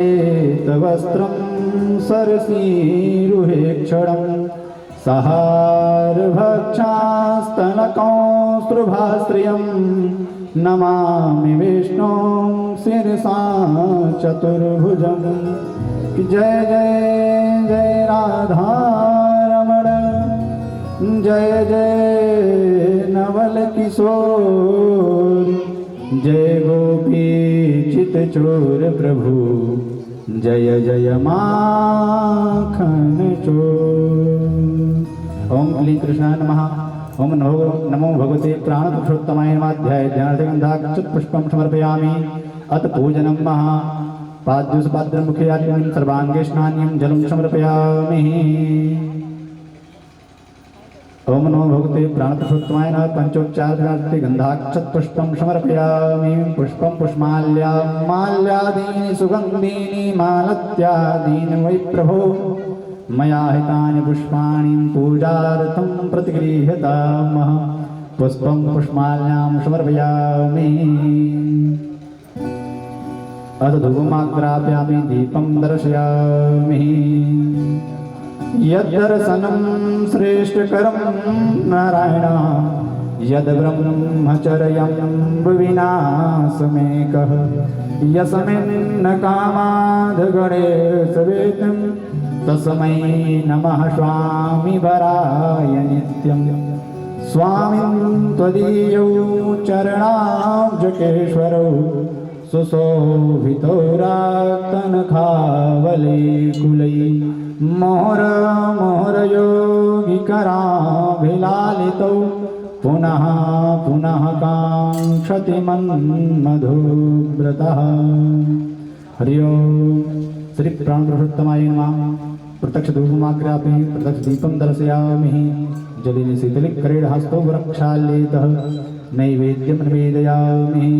वस्त्रं सरसीरुहेक्षणं सहारभक्षास्तनकौस्तुभाश्रियं नमामि विष्णुं शिरसा चतुर्भुजं। जय जय जय राधारमण, जय जय नवल किशोर, जय गोपी चितचोर प्रभु, जय जय माखन चोर। ओम क्लीं कृष्णाय नमः। ओम नमो भगवते प्राणपुरुषोत्तमाय नमः। ध्याये ध्यानार्थगन्धाक्षत पुष्पं समर्पयामि। अथ पूजनं महा पाद्युसपाद्रमुखे आत्मनं सर्वाङ्गे स्नान्यं जलं समर्पयामि। ओम नमो भगवते प्राणपुरुषोत्तमाय नमः। पंचोपचारार्थे गन्धाक्षत पुष्पं समर्पयामि। पुष्पं पुष्पमाल्या माल्यादीनि सुगन्धीनि मालत्यादीनि वै प्रभो मया हितानि पुष्पाणि पूजार्थं प्रतिगृह्यतामः। पुष्पं पुष्पमाल्यां समर्पयामि। अथ धूपमाग्रापयामि दीपं दर्शयामि। यद्दर्शनं श्रेष्ठकरं नारायण, यद्ब्रह्मचर्यं विनाशमेकः, यस्मिन् कामाद्गणेशवेदं तस्मै नमः स्वामी वराय नित्यं। स्वामिन् त्वदीयौ चरणाब्जकेश्वरौ सुशोभितो राक्तनखावलीकुलै मोहर मोहर योगिकराभिलालितौ पुनः पुनः काङ्क्षति मन्मधुव्रतः। हरि ओम। श्री प्राणपुरुषोत्तमाय नमः। प्रत्यक्ष धूपमाग्रापयामि, प्रत्यक्ष दीपं दर्शयामि। जलेन शीतलिकरेण हस्तो वृक्षाल्येतः नैवेद्यं निवेदयामि।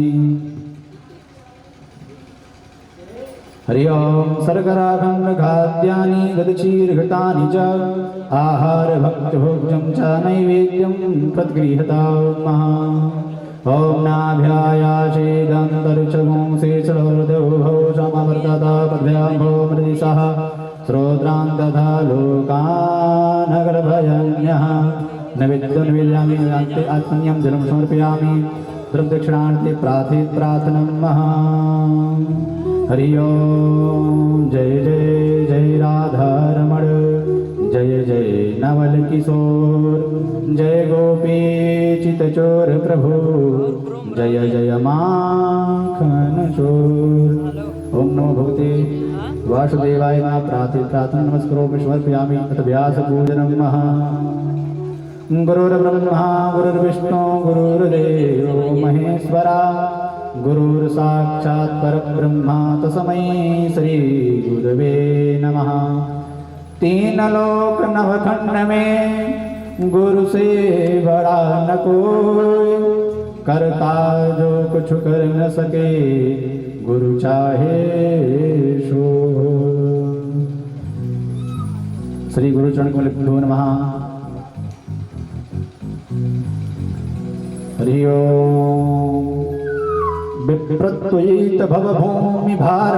हरि ओम। शर्कराखण्डखाद्यानि गदक्षीरघृतानि च आहारभक्तभोज्यं च नैवेद्यं प्रतिगृह्यतामः। ओम नाभ्यायाचेदन्तरिक्षगुंसेचहृदयो समवर्ततापद्भ्याम्भो मृदिशः श्रोत्रान् तथा लोकानगर्भयन्यः। नैवेद्यं निवेदयामि। अन्ते आत्मन्यं जलं समर्पयामि। प्रदक्षिणार्थे प्रार्थनं महा। हरि ओम। जय जय जय राधारमण, जय जय नवल किशोर, जय गोपी चितचोर प्रभु, जय जय माखन चोर। ओम नमो भगवते वासुदेवाय नमः। प्रार्थना नमस्कारोपि समर्पयामि। अथ व्यासपूजनं महा। गुरुर्ब्रह्मा गुरुर्विष्णु गुरुर्देवो महेश्वरा, गुरुर्साक्षात् परब्रह्मा तस्मै श्री गुरवे नमः। तीन लोक नवखंड में गुरु से बड़ा न कोई, करता जो कुछ कर न सके गुरु चाहे सो। श्री गुरु चरण कमलेभ्यो नमः। हरि ओम। विप्रत्वयित भवभूमि भार,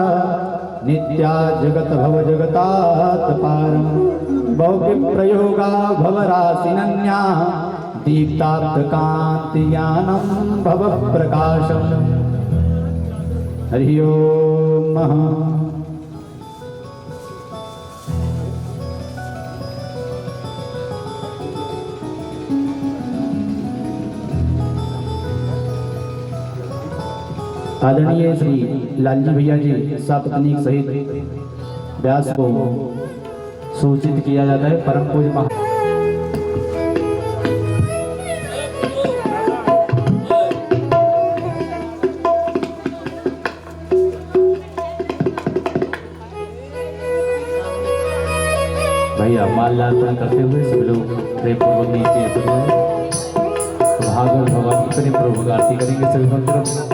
नित्या जगत भव जगतात पारं। बहुविप्रयोगा भवराशिनन्या, दीप्ताब्ध कांति ज्ञानं भव प्रकाशम्। हरि ओम। आदरणीय श्री लालजी भैया जी सापत्नीक सहित व्यास को सूचित किया जाता है। परम पूज्य भैया माल्यार्पण करते हुए सभी लोग प्रेम पूर्वक नीचे उतर गए। भागवत भगवान की प्रेम पूर्वक आरती करेंगे सभी भक्तों।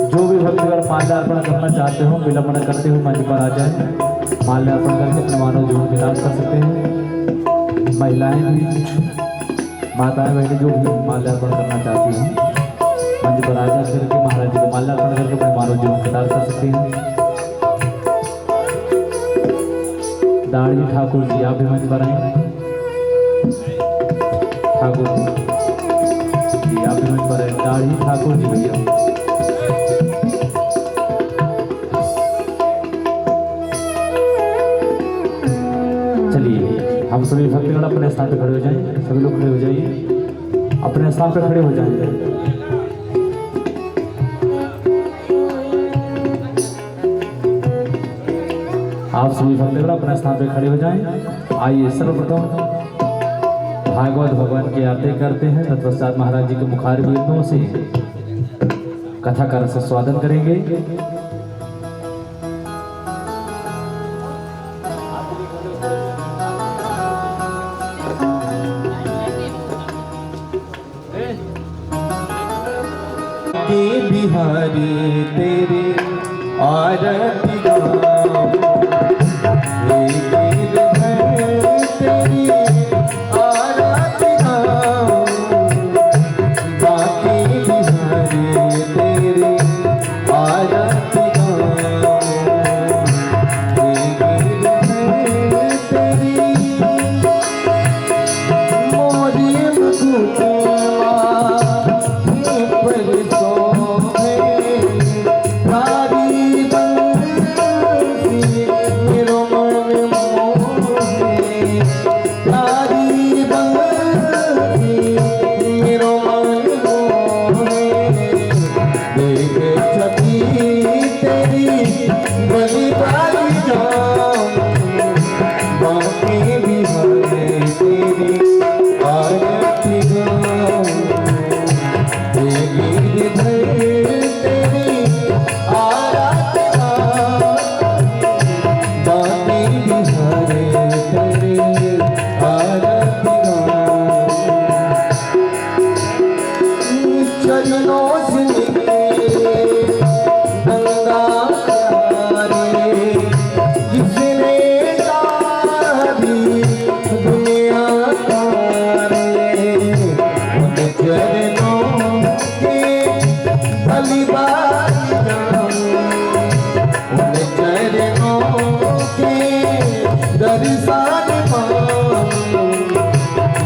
जो भी भक्तगण माल्यार्पण करना चाहते हो विलंब न करते हुए मंच पर आ जाए। माल्यार्पण करके अपने मानव जीवन विकास कर सकते हैं। महिलाएं भी माताएं बहनें जो भी माल्यार्पण करना चाहती हैं मंच पर आ जाए। महाराज जी को माला अर्पण करके अपने मानव जीवन प्रदान कर सकते हैं। दाढ़ी ठाकुर जी आप भी मंच पर आए। ठाकुर जी आप भी मंच पर आए। दाढ़ी ठाकुर जी भैया हम सभी भक्तगण अपने स्थान पर खड़े हो जाएं। सभी लोग खड़े हो जाइए, अपने स्थान पर खड़े हो जाएंगे। आप सभी भक्तगण अपने स्थान पर खड़े हो जाएं। आइए सर्वप्रथम भागवत भगवान की आरती करते हैं। तत्पश्चात महाराज जी के मुखारबिंदों से कथा का रस स्वादन करेंगे। बिहारी तेरे आरती तेरी आरती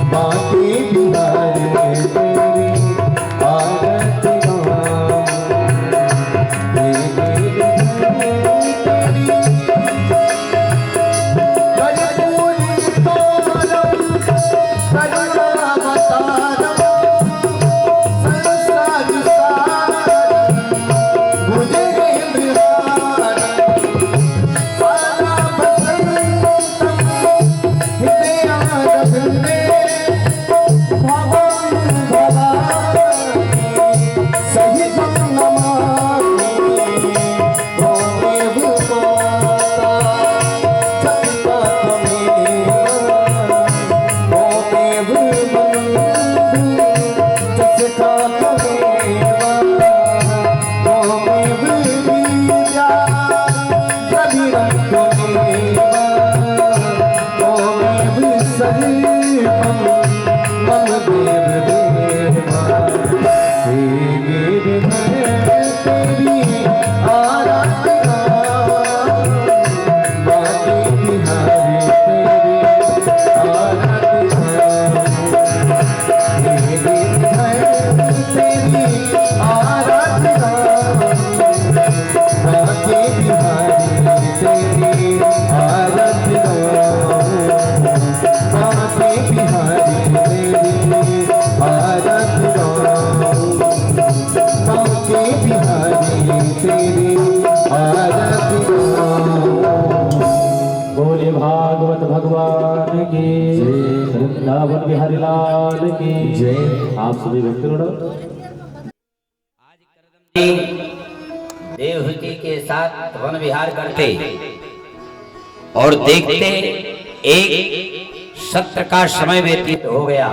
बाकी बिहारी तेरे आरती तेरी मोरी वृंदावन बिहारी लाल की जय। आप सभी भक्तगण देवहूति के साथ वन विहार करते और देखते एक सत्र का समय व्यतीत हो गया।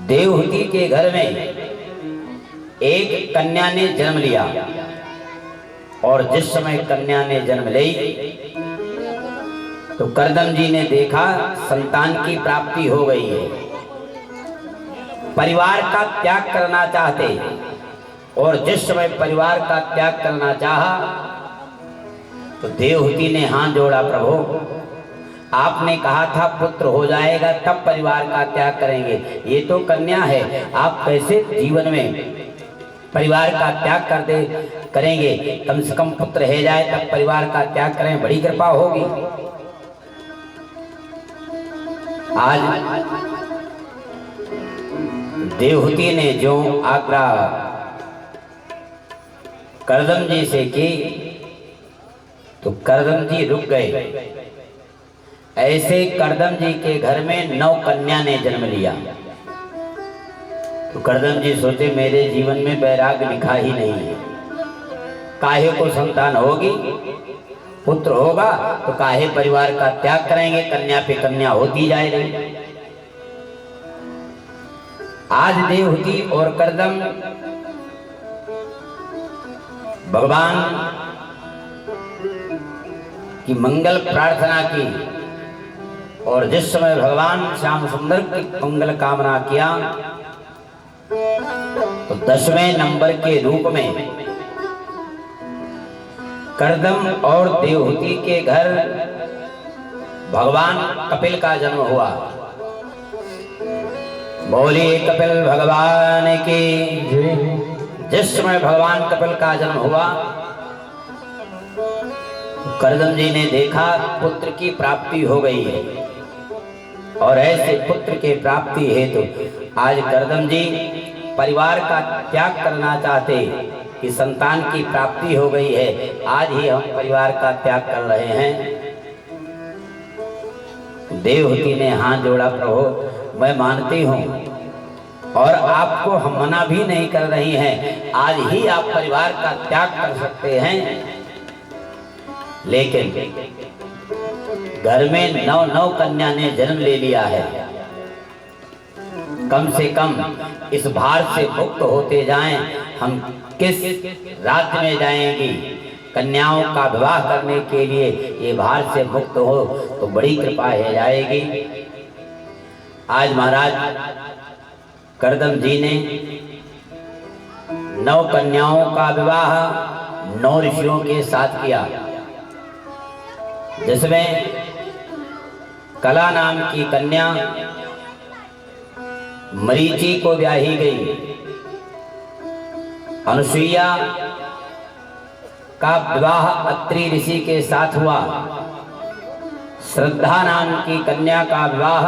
देवहूति के घर में एक कन्या ने जन्म लिया और जिस समय कन्या ने जन्म ली तो करदम जी ने देखा संतान की प्राप्ति हो गई है। परिवार का त्याग करना चाहते और जिस समय परिवार का त्याग करना चाहा तो देवहूति ने हाथ जोड़ा, प्रभु आपने कहा था पुत्र हो जाएगा तब परिवार का त्याग करेंगे, ये तो कन्या है, आप कैसे जीवन में परिवार का त्याग करेंगे? कम से कम पुत्र है जाए तब परिवार का त्याग करें, बड़ी कृपा होगी। आज देवहूति ने जो आग्रह करदम जी से की तो करदम जी रुक गए। ऐसे करदम जी के घर में 9 कन्या ने जन्म लिया। तो करदम जी सोचे मेरे जीवन में वैराग्य लिखा ही नहीं है, काहे को संतान होगी, पुत्र होगा तो काहे परिवार का त्याग करेंगे, कन्या पे कन्या होती जाए रही। आज देवहूति और करदम भगवान की मंगल प्रार्थना की और जिस समय भगवान श्याम सुंदर की मंगल कामना किया तो 10वें नंबर के रूप में करदम और देवहूति के घर भगवान कपिल का जन्म हुआ। बोलिए कपिल भगवान की। जिस समय भगवान कपिल का जन्म हुआ करदम जी ने देखा पुत्र की प्राप्ति हो गई है और ऐसे पुत्र के प्राप्ति हेतु आज करदम जी परिवार का त्याग करना चाहते कि संतान की प्राप्ति हो गई है, आज ही हम परिवार का त्याग कर रहे हैं। देवहूति ने हाथ जोड़ा, प्रभु मैं मानती हूँ और आपको हम मना भी नहीं कर रही हैं, आज ही आप परिवार का त्याग कर सकते हैं। लेकिन घर में 9 कन्या ने जन्म ले लिया है, कम से कम इस भार से मुक्त होते जाएं। हम किस राज्य में जाएंगी कन्याओं का विवाह करने के लिए, ये भार से मुक्त हो तो बड़ी कृपा हो जाएगी। आज महाराज करदम जी ने 9 कन्याओं का विवाह 9 ऋषियों के साथ किया, जिसमें कला नाम की कन्या मरीचि को ब्याही गई, अनुसुईया का विवाह अत्रि ऋषि के साथ हुआ, श्रद्धा नाम की कन्या का विवाह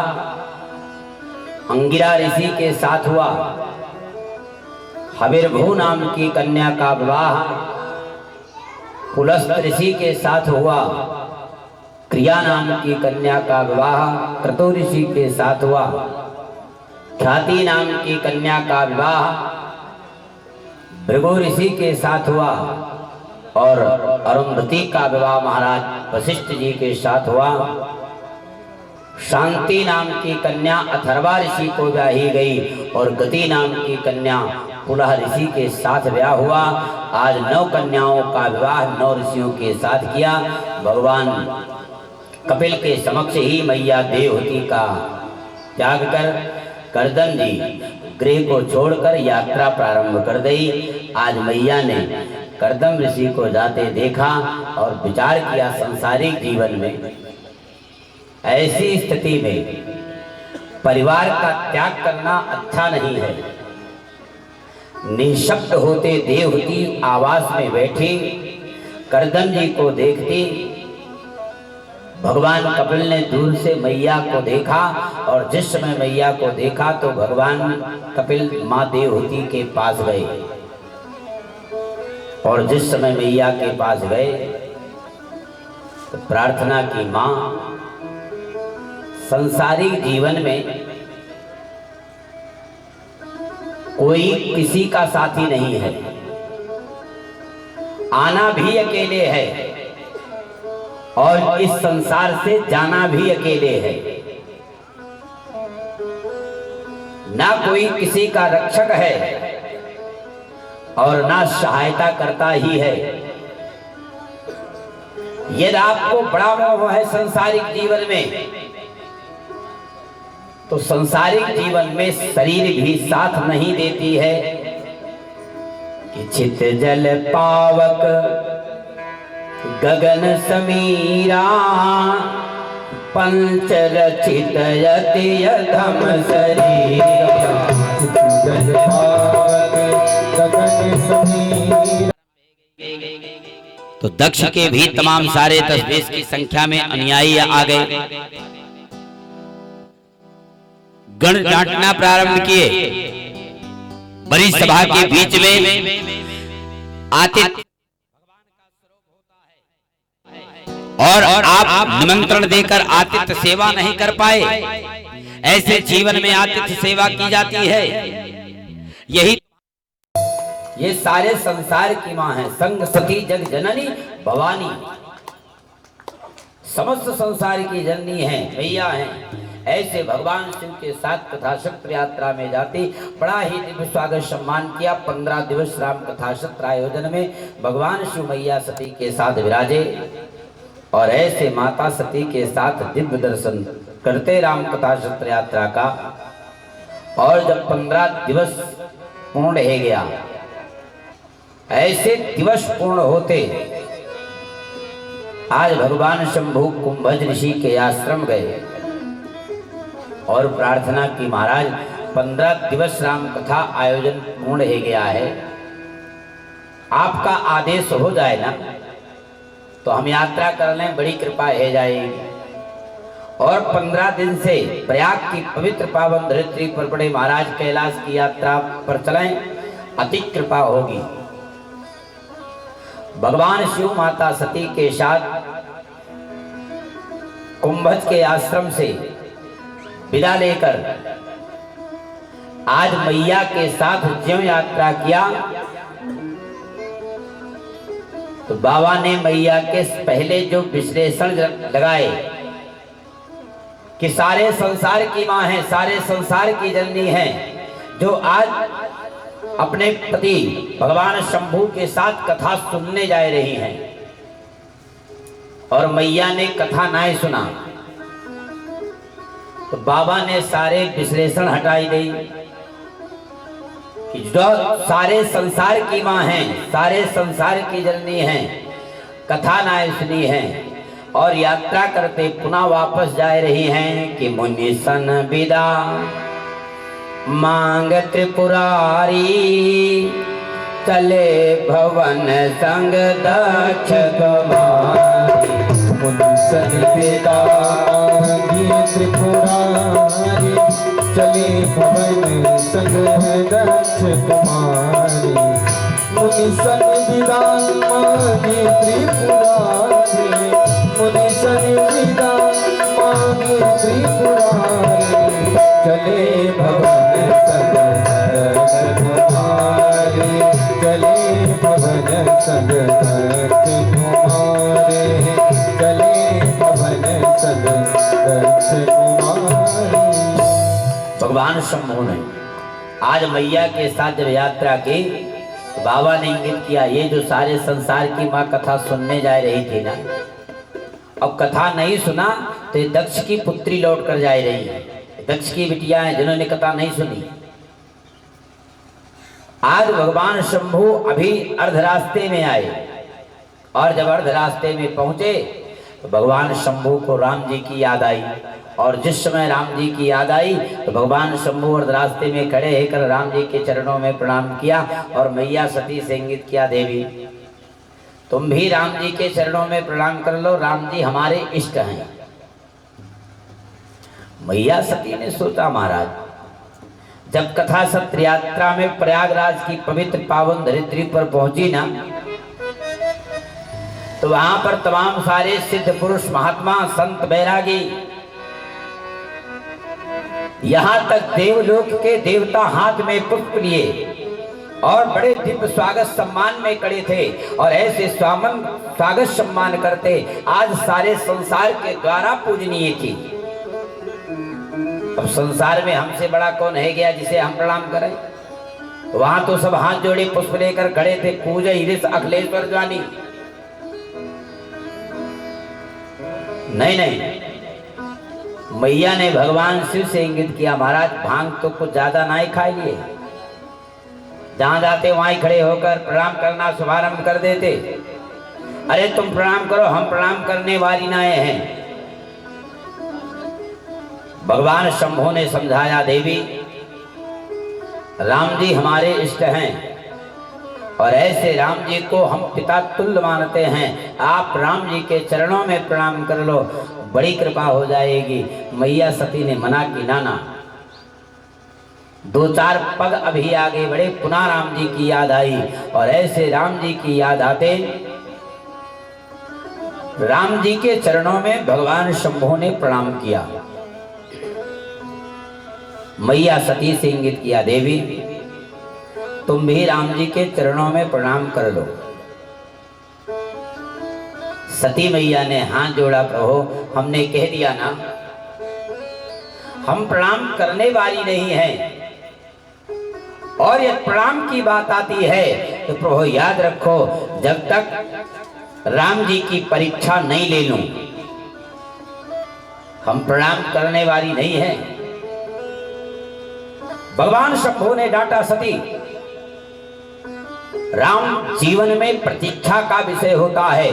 अंगिरा ऋषि के साथ हुआ, हविर्भू नाम की कन्या का विवाह पुलस्त ऋषि के साथ हुआ, क्रिया नाम की कन्या का विवाह क्रतु ऋषि के साथ हुआ, ख्याति नाम की कन्या का विवाह भृगु ऋषि के साथ हुआ और अरुंधति का विवाह महाराज वशिष्ठ जी के साथ हुआ। शांति नाम की कन्या अथर्वा ऋषि को ब्याही गई और गति नाम की कन्या पुलह ऋषि के साथ ब्याह हुआ। आज 9 कन्याओं का विवाह 9 ऋषियों के साथ किया। भगवान कपिल के समक्ष ही मैया देवहूति का त्याग कर करदम जी गृह को छोड़कर यात्रा प्रारंभ कर दी। आज मैया ने करदम ऋषि को जाते देखा और विचार किया संसारिक जीवन में ऐसी स्थिति में परिवार का त्याग करना अच्छा नहीं है। निशब्द होते देवहूति आवास में बैठी करदम जी को देखती। भगवान कपिल ने दूर से मैया को देखा और जिस समय मैया को देखा तो भगवान कपिल माँ देवहूति के पास गए और जिस समय मैया के पास गए तो प्रार्थना की, माँ संसारिक जीवन में कोई किसी का साथी नहीं है, आना भी अकेले है और इस संसार से जाना भी अकेले है। ना कोई किसी का रक्षक है और ना सहायता करता ही है। यदि आपको बड़ा मोह है संसारिक जीवन में तो संसारिक जीवन में शरीर भी साथ नहीं देती है कि चित जल पावक गगन समीरा पंच रचित यति यधम शरीरा। जल पावक गगन समीरा। तो दक्ष के भी तमाम सारे 10-20 की संख्या में अनुयायी आ गए। गण डांटना प्रारंभ किए। बड़ी सभा के बीच में आतिथ्य और आप निमंत्रण देकर आतिथ्य सेवा नहीं कर पाए। ऐसे जीवन में आतिथ्य सेवा की जाती है। यही ये सारे संसार की मां है। संग सती जग जननी भवानी, समस्त संसार की जननी है, मैया है। ऐसे भगवान शिव के साथ कथा सत्र यात्रा में जाती बड़ा ही दिव्य स्वागत सम्मान किया। 15 दिवस राम कथा सत्र आयोजन में भगवान शिव मैया सती के साथ विराजे और ऐसे माता सती के साथ दिव्य दर्शन करते राम कथा सत्र यात्रा का। और जब 15 दिवस पूर्ण हो गया, ऐसे दिवस पूर्ण होते आज भगवान शंभु कुंभज ऋषि के आश्रम गए और प्रार्थना की, महाराज 15 दिवस राम कथा आयोजन पूर्ण हो गया है, आपका आदेश हो जाए ना तो हम यात्रा कर लें, बड़ी कृपा हो जाएगी। और 15 दिन से प्रयाग की पवित्र पावन धरित्री पर बड़े महाराज कैलाश की यात्रा पर चलें, अति कृपा होगी। भगवान शिव माता सती के साथ कुंभज के आश्रम से विदा लेकर आज मैया के साथ ज्यों यात्रा किया तो बाबा ने मैया के पहले जो विश्लेषण लगाए कि सारे संसार की मां है, सारे संसार की जननी है, जो आज अपने पति भगवान शंभु के साथ कथा सुनने जा रही हैं और मैया ने कथा ना सुना तो बाबा ने सारे विश्लेषण हटाई दी कि जो सारे संसार की मां है, सारे संसार की जननी है, कथा ना सुनी है और यात्रा करते पुनः वापस जा रही हैं कि मुनि सन विदा मांग त्रिपुरारी चले भवन संग दक्ष कुमारी। मुनि सन विदा मांगी त्रिपुरारी चले भवन संग दक्ष कुमारी। मुनि सन विदा मांगी त्रिपुरारी, मुनि सन विदा मांगी त्रिपुरारी चले भवन संग दक्ष कुमारी। चले भवन संग दक्ष कुमारी, चले भवन संग दक्ष कुमारी। भगवान शंभु ने आज मैया के साथ जब यात्रा की तो बाबा ने इंगित किया, ये जो सारे संसार की माँ कथा सुनने जा रही थी ना, अब कथा नहीं सुना तो ये दक्ष की पुत्री लौट कर जा रही है, दक्ष की बिटिया है जिन्होंने कथा नहीं सुनी। आज भगवान शंभु अभी अर्ध रास्ते में आए और जब अर्ध रास्ते में पहुंचे तो भगवान शंभु को राम जी की याद आई और जिस समय राम जी की याद आई तो भगवान शंभु अर्ध रास्ते में खड़े होकर राम जी के चरणों में प्रणाम किया और मैया सती से इंगित किया, देवी तुम भी राम जी के चरणों में प्रणाम कर लो, राम जी हमारे इष्ट हैं। मैया सती ने सोचा, महाराज जब कथा सत्र यात्रा में प्रयागराज की पवित्र पावन धरित्री पर पहुंची ना तो वहां पर तमाम सारे सिद्ध पुरुष महात्मा संत बैरागी, यहां तक देवलोक के देवता हाथ में पुष्प लिए और बड़े दिव्य स्वागत सम्मान में खड़े थे और ऐसे स्वागत सम्मान करते आज सारे संसार के द्वारा पूजनीय थी। अब संसार में हमसे बड़ा कौन है गया जिसे हम प्रणाम करें? वहां तो सब हाथ जोड़े पुष्प लेकर खड़े थे, पूज हिरिस अखिलेश्वर ज्वानी। नहीं नहीं, मैया ने भगवान शिव से इंगित किया, महाराज भांग तो कुछ ज्यादा ना ही खा लिए, जहां जाते वहां ही खड़े होकर प्रणाम करना शुभारंभ कर देते। अरे तुम प्रणाम करो, हम प्रणाम करने वाली नाए हैं। भगवान शंभू ने समझाया, देवी राम जी हमारे इष्ट हैं और ऐसे राम जी को हम पिता तुल्य मानते हैं। आप राम जी के चरणों में प्रणाम कर लो, बड़ी कृपा हो जाएगी। मैया सती ने मना की, नाना। 2-4 पग अभी आगे बढ़े, पुनः राम जी की याद आई और ऐसे राम जी की याद आते राम जी के चरणों में भगवान शंभू ने प्रणाम किया। मैया सती से इंगित किया, देवी तुम भी राम जी के चरणों में प्रणाम कर लो। सती मैया ने हाथ जोड़ा, प्रभु हमने कह दिया ना, हम प्रणाम करने वाली नहीं हैं। और यदि प्रणाम की बात आती है तो प्रभु याद रखो, जब तक राम जी की परीक्षा नहीं ले लूं, हम प्रणाम करने वाली नहीं है। भगवान शंभू ने डांटा, सती राम जीवन में प्रतीक्षा का विषय होता है,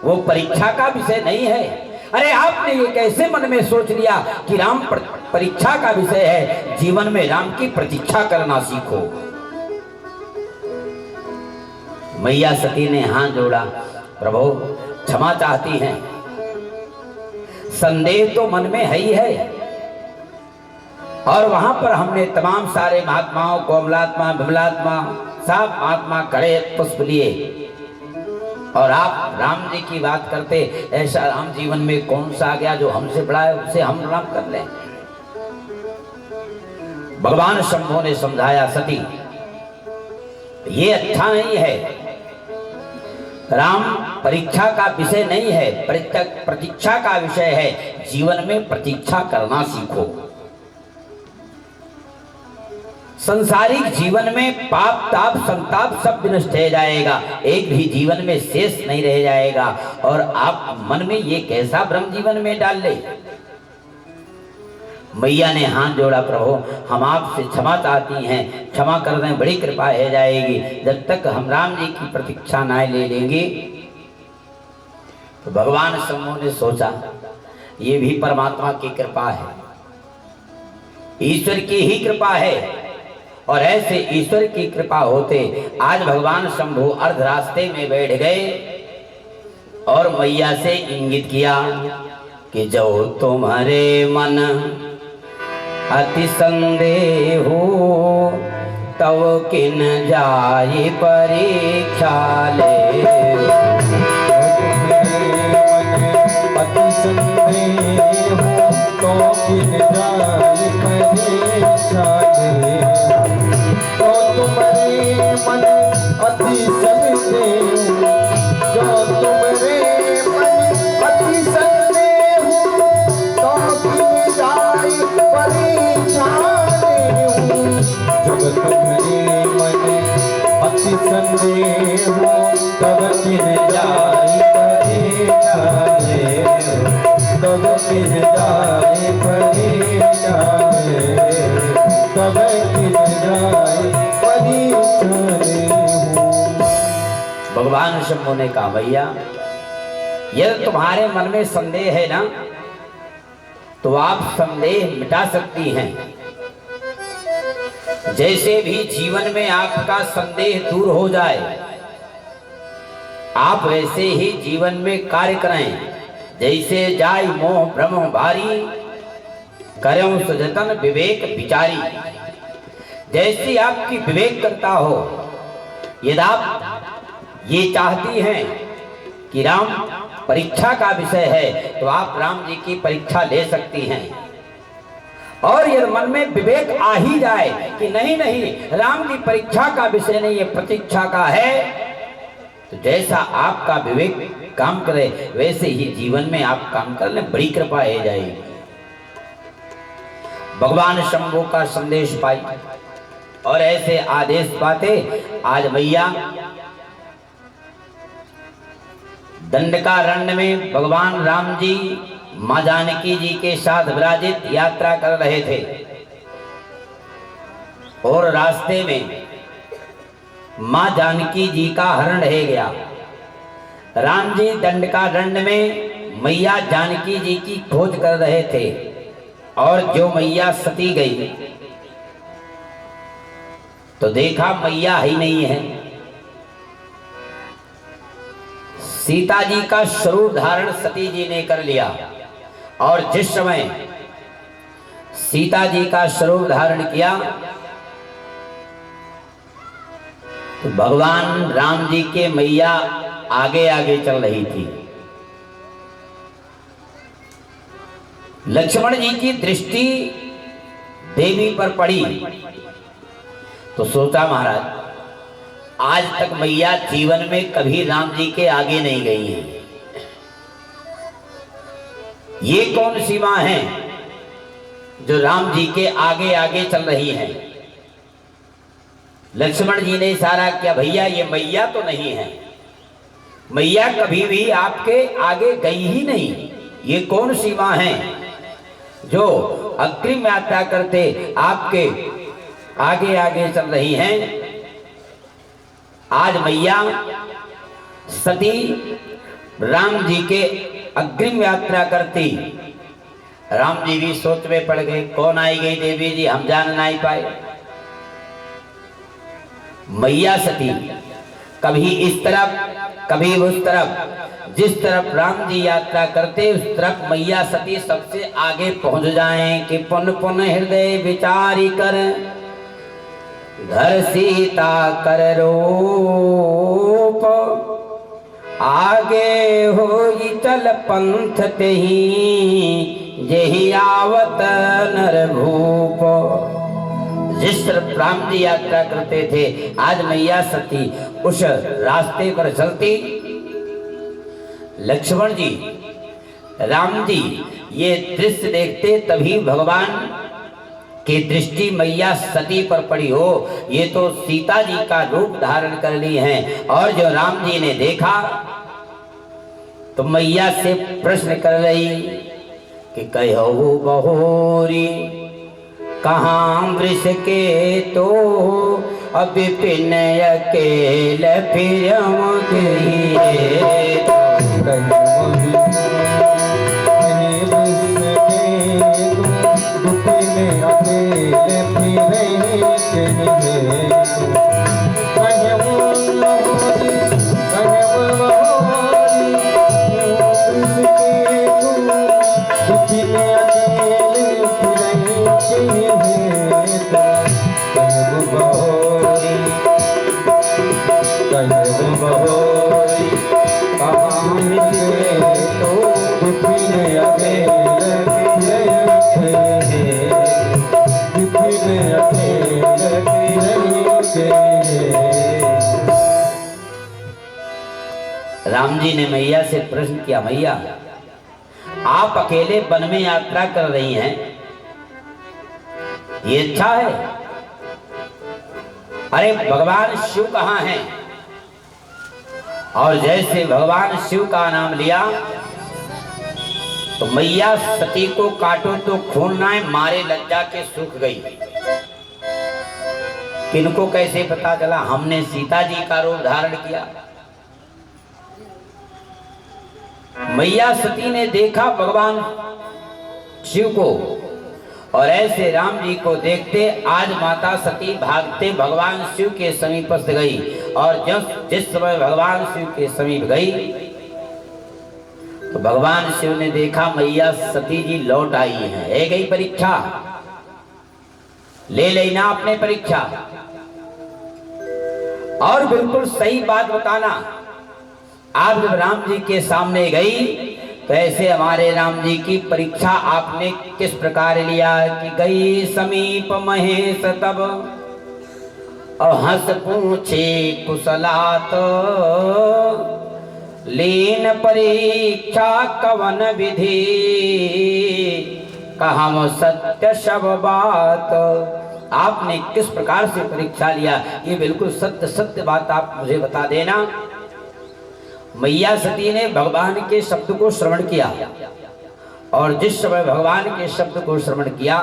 वो परीक्षा का विषय नहीं है। अरे आपने ये कैसे मन में सोच लिया कि राम परीक्षा का विषय है? जीवन में राम की प्रतीक्षा करना सीखो। मैया सती ने हाथ जोड़ा, प्रभु क्षमा चाहती हैं, संदेह तो मन में है ही है। और वहां पर हमने तमाम सारे महात्माओं को, अमलात्मा विमलात्मा सब महात्मा खड़े पुष्प लिए और आप राम जी की बात करते। ऐसा राम जीवन में कौन सा आ गया जो हमसे बड़ा है, उसे हम राम कर लें। भगवान शंभू ने समझाया, सती ये अच्छा नहीं है। राम परीक्षा का विषय नहीं है, प्रतीक्षा का विषय है। जीवन में प्रतीक्षा करना सीखो। संसारिक जीवन में पाप ताप संताप सब विनष्ट हो जाएगा, एक भी जीवन में शेष नहीं रह जाएगा। और आप मन में ये कैसा भ्रम जीवन में डाल ले। मैया ने हाथ जोड़ा, प्रभु हम आपसे क्षमा चाहती हैं, क्षमा कर दें, बड़ी कृपा हो जाएगी। जब तक हम राम जी की प्रतीक्षा ना ले लेंगे। तो भगवान शंभू ने सोचा, ये भी परमात्मा की कृपा है, ईश्वर की ही कृपा है। और ऐसे ईश्वर की कृपा होते आज भगवान शंभू अर्ध रास्ते में बैठ गए और मैया से इंगित किया कि जो तुम्हारे मन अति संदेह हो, तब किन जाए परीक्षा ले। अति संदेह हो, तो किन जाए परीक्षा ले। तो तुम्हारे मन अति संदेह, जो तुम्हारे मन अति संदेह हो, तो किन जाए परीक्षा ले। जब तुम्हारे मन अति संदेह हो, तब किन जाए परीक्षा ले। तब किन जाए परीक्षा ले। तब किन जाए परीक्षा ले। भगवान शंभू ने कहा, भैया यदि तुम्हारे मन में संदेह है ना, तो आप संदेह मिटा सकती हैं। जैसे भी जीवन में आपका संदेह दूर हो जाए, आप वैसे ही जीवन में कार्य करें। जैसे जाय मोह भ्रम भारी, करें सुजतन विवेक विचारी। जैसी आपकी विवेक करता हो, यदि आप ये चाहती हैं कि राम परीक्षा का विषय है, तो आप राम जी की परीक्षा ले सकती हैं। और यदि मन में विवेक आ ही जाए कि नहीं नहीं, राम जी परीक्षा का विषय नहीं, ये प्रतीक्षा का है, तो जैसा आपका विवेक काम करे वैसे ही जीवन में आप काम कर लें, बड़ी कृपा हो जाएगी। भगवान शंभू का संदेश पाई और ऐसे आदेश पाते आज मैया दंडकारण्य में भगवान राम जी मां जानकी जी के साथ विराजित यात्रा कर रहे थे। और रास्ते में मां जानकी जी का हरण रह गया। राम जी दंड का दंड में मैया जानकी जी की खोज कर रहे थे और जो मैया सती गई तो देखा मैया ही नहीं है। सीता जी का स्वरूप धारण सती जी ने कर लिया और जिस समय सीता जी का स्वरूप धारण किया तो भगवान राम जी के मैया आगे आगे चल रही थी। लक्ष्मण जी की दृष्टि देवी पर पड़ी तो सोचा महाराज आज तक मैया जीवन में कभी राम जी के आगे नहीं गई है, ये कौन सी मां है जो राम जी के आगे आगे चल रही है। लक्ष्मण जी ने इशारा किया भैया ये मैया तो नहीं है, मैया कभी भी आपके आगे गई ही नहीं, ये कौन सी मां है जो अग्रिम यात्रा करते आपके आगे आगे चल रही हैं। आज मैया सती राम जी के अग्रिम यात्रा करती। राम जी भी सोच में पड़ गए कौन आई गई देवी जी हम जान नहीं पाए। मैया सती कभी इस तरफ कभी उस तरफ, जिस तरफ राम जी यात्रा करते उस तरफ मैया सती सबसे आगे पहुंच जाएं कि पुन पुन हृदय विचारी कर घर सीता कर रूप आगे होई चल पंथ तेहि जेहि आवत नर भूप। जिस तरफ राम जी यात्रा करते थे आज मैया सती उस रास्ते पर चलती। लक्ष्मण जी राम जी ये दृश्य देखते तभी भगवान की दृष्टि मैया सती पर पड़ी हो, ये तो सीता जी का रूप धारण कर ली हैं। और जो राम जी ने देखा तो मैया से प्रश्न कर रही कि कहो बहोरी कहाँ वृष के तो अब पिन अकेल फिर राम जी ने मैया से प्रश्न किया मैया आप अकेले वन में यात्रा कर रही हैं, ये अच्छा है। अरे भगवान शिव कहाँ हैं? और जैसे भगवान शिव का नाम लिया तो मैया सती को काटो तो खून ना मारे लज्जा के सूख गई। किनको कैसे पता चला? हमने सीता जी का रूप धारण किया। मैया सती ने देखा भगवान शिव को और ऐसे राम जी को देखते आज माता सती भागते भगवान शिव के समीपस्थ गई। और जिस समय भगवान शिव के समीप गई तो भगवान शिव ने देखा मैया सती जी लौट आई हैं। है गई परीक्षा, ले लेना अपने परीक्षा और बिल्कुल सही बात बताना। आप जब राम जी के सामने गई तो ऐसे हमारे राम जी की परीक्षा आपने किस प्रकार लिया कि गई समीप महेश तब और हंस पूछे कुशलात लीन परीक्षा कवन विधि कहम सत्य शब बात। आपने किस प्रकार से परीक्षा लिया ये बिल्कुल सत्य सत्य बात आप मुझे बता देना। मैया सती ने भगवान के शब्द को श्रवण किया और जिस समय भगवान के शब्द को श्रवण किया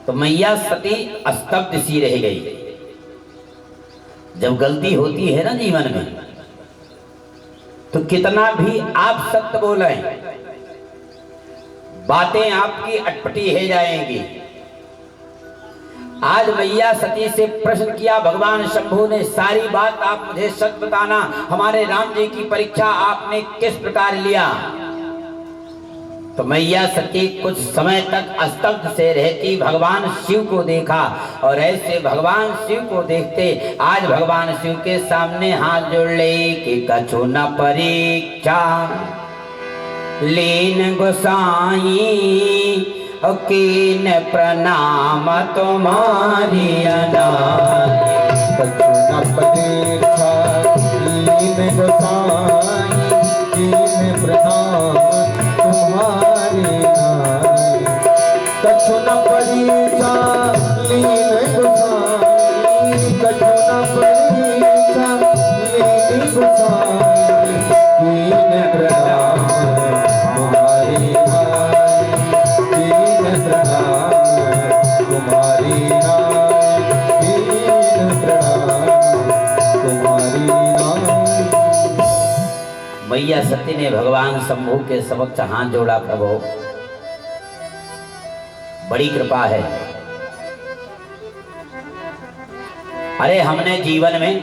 तो मैया सती स्तब्ध सी रह गई। जब गलती होती है ना जीवन में, तो कितना भी आप सत्य बोलें, बातें आपकी अटपटी हो जाएंगी। आज मैया सती से प्रश्न किया भगवान शंभू ने, सारी बात आप मुझे सच बताना, हमारे राम जी की परीक्षा आपने किस प्रकार लिया। तो मैया सती कुछ समय तक स्तब्ध से रहती, भगवान शिव को देखा, और ऐसे भगवान शिव को देखते आज भगवान शिव के सामने हाथ जोड़ ले कि कछु न परीक्षा लीन गोसाई, कीन प्रणाम तुम्हारी अनादि। कछु न परीक्षा लीन गोसाई, कीन प्रणाम तुम्हारी नाई। कछु न परीक्षा लीन गोसाई, कछु न परीक्षा लीन गोसाई, कीन प्रणाम तुम्हारी नाई, कीन प्रणाम तुम्हारी नाई, कीन प्रणाम तुम्हारी नाई। मैया सती ने भगवान शंभू के समक्ष हाथ जोड़ा, प्रभु बड़ी कृपा है। अरे हमने जीवन में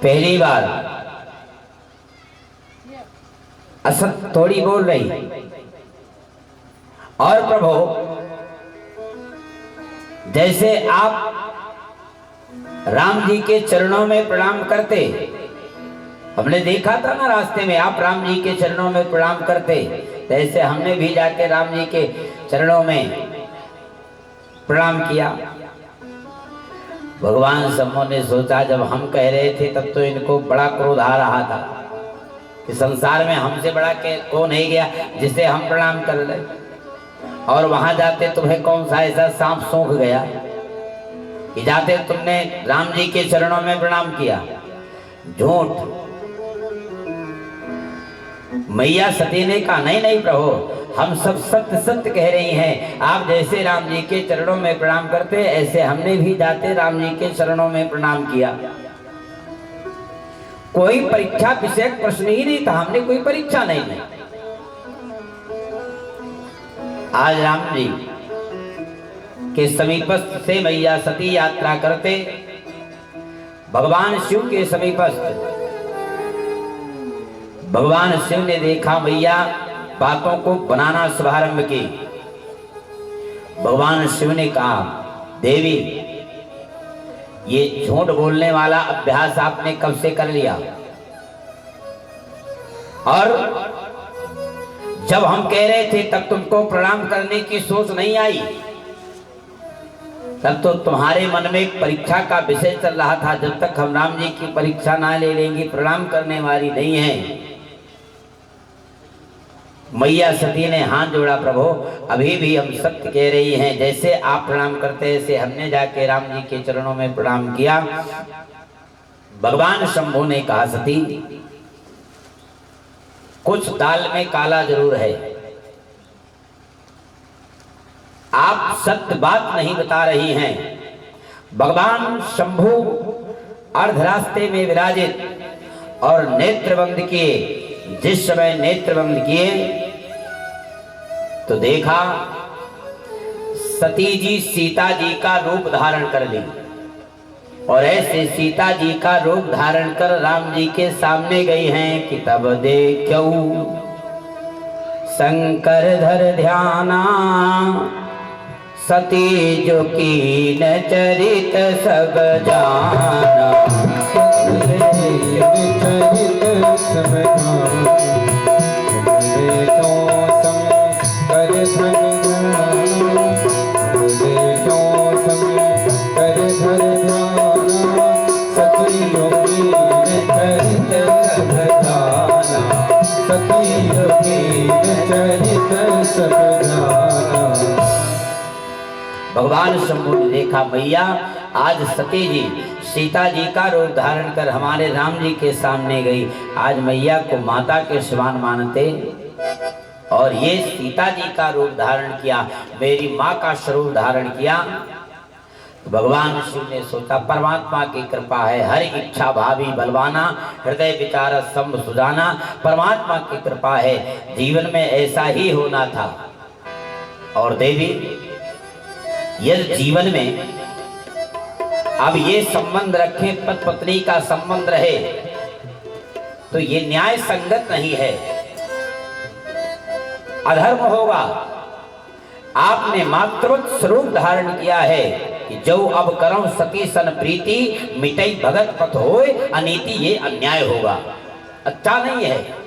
पहली बार असत थोड़ी बोल रही, और प्रभु जैसे आप राम जी के चरणों में प्रणाम करते, हमने देखा था ना रास्ते में आप राम जी के चरणों में प्रणाम करते, ऐसे हमने भी जाके राम जी के चरणों में प्रणाम किया। भगवान शंभू ने सोचा, जब हम कह रहे थे तब तो इनको बड़ा क्रोध आ रहा था कि संसार में हमसे बड़ा कौन है गया जिसे हम प्रणाम कर ले, और वहां जाते तुम्हें कौन सा ऐसा सांप सूंघ गया कि जाते तुमने राम जी के चरणों में प्रणाम किया। झूठ। मैया सती ने कहा, नहीं नहीं प्रभु, हम सब सत्य सत्य कह रही हैं, आप जैसे राम जी के चरणों में प्रणाम करते ऐसे हमने भी जाते राम जी के चरणों में प्रणाम किया। कोई परीक्षा विषयक प्रश्न ही नहीं था, हमने कोई परीक्षा नहीं ली। आज राम जी के समीपस्थ से मैया सती यात्रा करते, भगवान शिव के समीपस्थ भगवान शिव ने देखा मैया बातों को बनाना शुभारंभ की। भगवान शिव ने कहा, देवी ये झूठ बोलने वाला अभ्यास आपने कब से कर लिया, और जब हम कह रहे थे तब तुमको प्रणाम करने की सोच नहीं आई, तब तो तुम्हारे मन में एक परीक्षा का विषय चल रहा था। जब तक हम राम जी की परीक्षा ना ले लेंगे प्रणाम करने वाली नहीं है। मैया सती ने हाथ जोड़ा, प्रभु अभी भी हम सत्य कह रही हैं, जैसे आप प्रणाम करते ऐसे हमने जाके राम जी के चरणों में प्रणाम किया। भगवान शंभू ने कहा, सती कुछ दाल में काला जरूर है, आप सत्य बात नहीं बता रही हैं। भगवान शंभू अर्ध रास्ते में विराजित और नेत्रबंद किए। जिस समय नेत्रबंद किए तो देखा सती जी सीता जी का रूप धारण कर ली, और ऐसे सीता जी का रूप धारण कर राम जी के सामने गई हैं कि तब देखो शंकर धर ध्याना, सती जो कीन चरित सब जाना। चरित सब जाना, भगवान शंभू ने देखा मैया आज सती जी सीता जी का रूप धारण कर हमारे राम जी के सामने गई। आज मैया को माता के समान मानते और ये सीता जी का रूप धारण किया, मेरी माँ का स्वरूप धारण किया। भगवान शिव ने सोचा परमात्मा की कृपा है, हर इच्छा भावी बलवाना, हृदय विचार संभ सुजाना, परमात्मा की कृपा है, जीवन में ऐसा ही होना था। और देवी यदि जीवन में अब ये संबंध रखे, पति पत्नी का संबंध रहे, तो ये न्याय संगत नहीं है, अधर्म होगा। आपने मातृवत स्वरूप धारण किया है कि जो अब करम सती सन प्रीति, मिटई भगत पथ होए अनीति, ये अन्याय होगा, अच्छा नहीं है।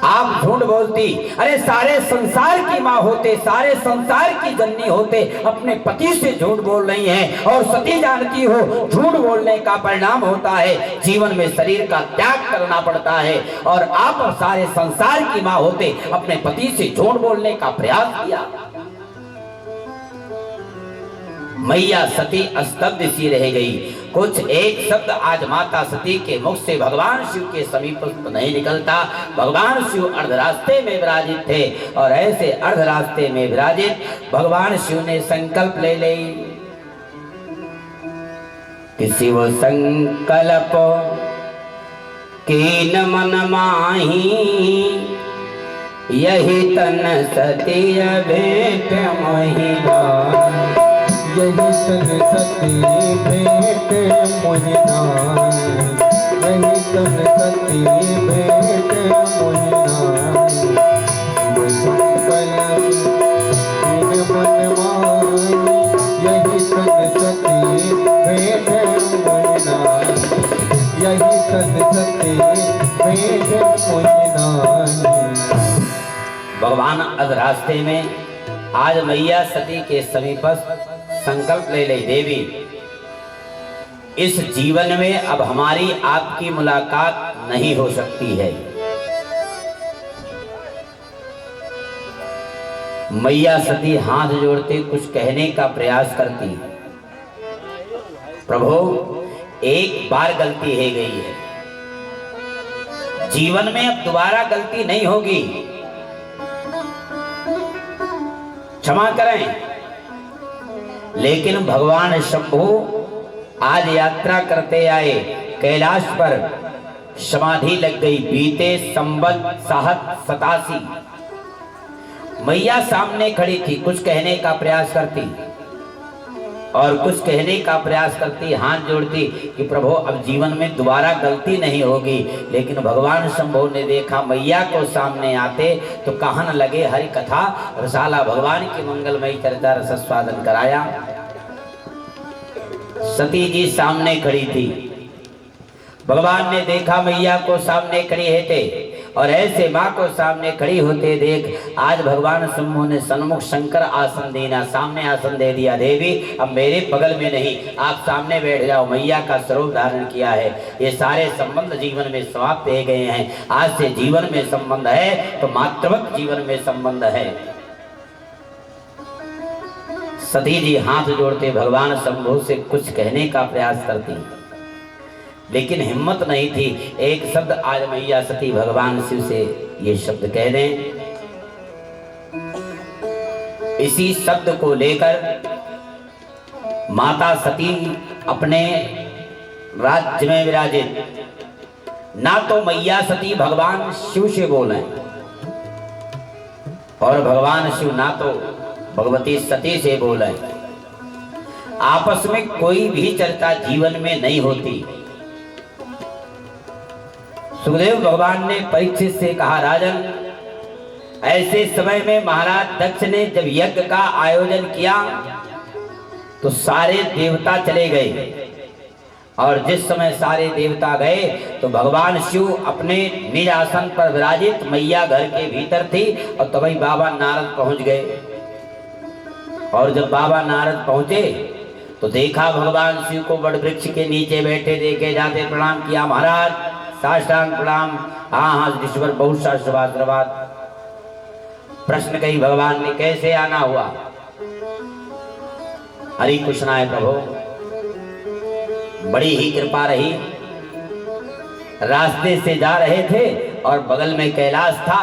आप झूठ बोलती, अरे सारे संसार की माँ होते, सारे संसार की जननी होते, अपने पति से झूठ बोल रही हैं। और सती जानती हो झूठ बोलने का परिणाम होता है जीवन में शरीर का त्याग करना पड़ता है। और आप सारे संसार की माँ होते अपने पति से झूठ बोलने का प्रयास किया। मैया सती स्तब्ध सी रह गई। कुछ एक शब्द आज माता सती के मुख से भगवान शिव के समीप नहीं निकलता। भगवान शिव अर्ध रास्ते में विराजित थे और ऐसे अर्ध रास्ते में विराजित भगवान शिव ने संकल्प ले ली कि शिव संकल्प कीन मन माही, यही तन सती भेंट महिला, यही तन सती भेंट मोहिना, यही तन सती भेंट मोहिना। संकल्प कीन मन माही, यही तन सती भेंट मोहिना, यही तन सती भेंट मोहिना। भगवान अध रास्ते में आज मैया सती के समीप संकल्प ले ले, देवी इस जीवन में अब हमारी आपकी मुलाकात नहीं हो सकती है। मैया सती हाथ जोड़ते कुछ कहने का प्रयास करती, प्रभु एक बार गलती हो गई है, जीवन में अब दोबारा गलती नहीं होगी, क्षमा करें। लेकिन भगवान शंभु आज यात्रा करते आए, कैलाश पर समाधि लग गई। बीते संवत 87 मैया सामने खड़ी थी, कुछ कहने का प्रयास करती और कुछ कहने का प्रयास करती, हाथ जोड़ती कि प्रभु अब जीवन में दोबारा गलती नहीं होगी। लेकिन भगवान शंभु ने देखा मैया को सामने आते तो कहन लगे हरि कथा रसाला, भगवान की मंगलमयी चर्चा रसस्वादन कराया। सती जी सामने खड़ी थी, भगवान ने देखा मैया को सामने खड़ी है थे और ऐसे माँ को सामने खड़ी होते देख आज भगवान शंभु ने सन्मुख शंकर आसन देना, सामने आसन दे दिया। देवी अब मेरे बगल में नहीं, आप सामने बैठ जाओ, मैया का स्वरूप धारण किया है। ये सारे संबंध जीवन में समाप्त हो गए हैं। आज से जीवन में संबंध है तो मातृवत जीवन में संबंध है। सती जी हाथ जोड़ते भगवान शंभु से कुछ कहने का प्रयास करती, लेकिन हिम्मत नहीं थी। एक शब्द आज मैया सती भगवान शिव से ये शब्द कह दें। इसी शब्द को लेकर माता सती अपने राज्य में विराजित, ना तो मैया सती भगवान शिव से बोले और भगवान शिव ना तो भगवती सती से बोले। आपस में कोई भी चर्चा जीवन में नहीं होती। सुखदेव भगवान ने परीक्षित से कहा, राजन ऐसे समय में महाराज दक्ष ने जब यज्ञ का आयोजन किया तो सारे देवता चले गए और जिस समय सारे देवता गए तो भगवान शिव अपने निज आसन पर विराजित, मैया घर के भीतर थी और तभी बाबा नारद पहुंच गए। और जब बाबा नारद पहुंचे तो देखा भगवान शिव को बड़ वृक्ष के नीचे बैठे देखे जाते, प्रणाम किया, महाराज साष्टांग प्रणाम। हाँ ईश्वर बहुत सा शुभाश्रवाद। प्रश्न कही भगवान ने, कैसे आना हुआ? हरि कृष्णा है प्रभु, बड़ी ही कृपा रही। रास्ते से जा रहे थे और बगल में कैलाश था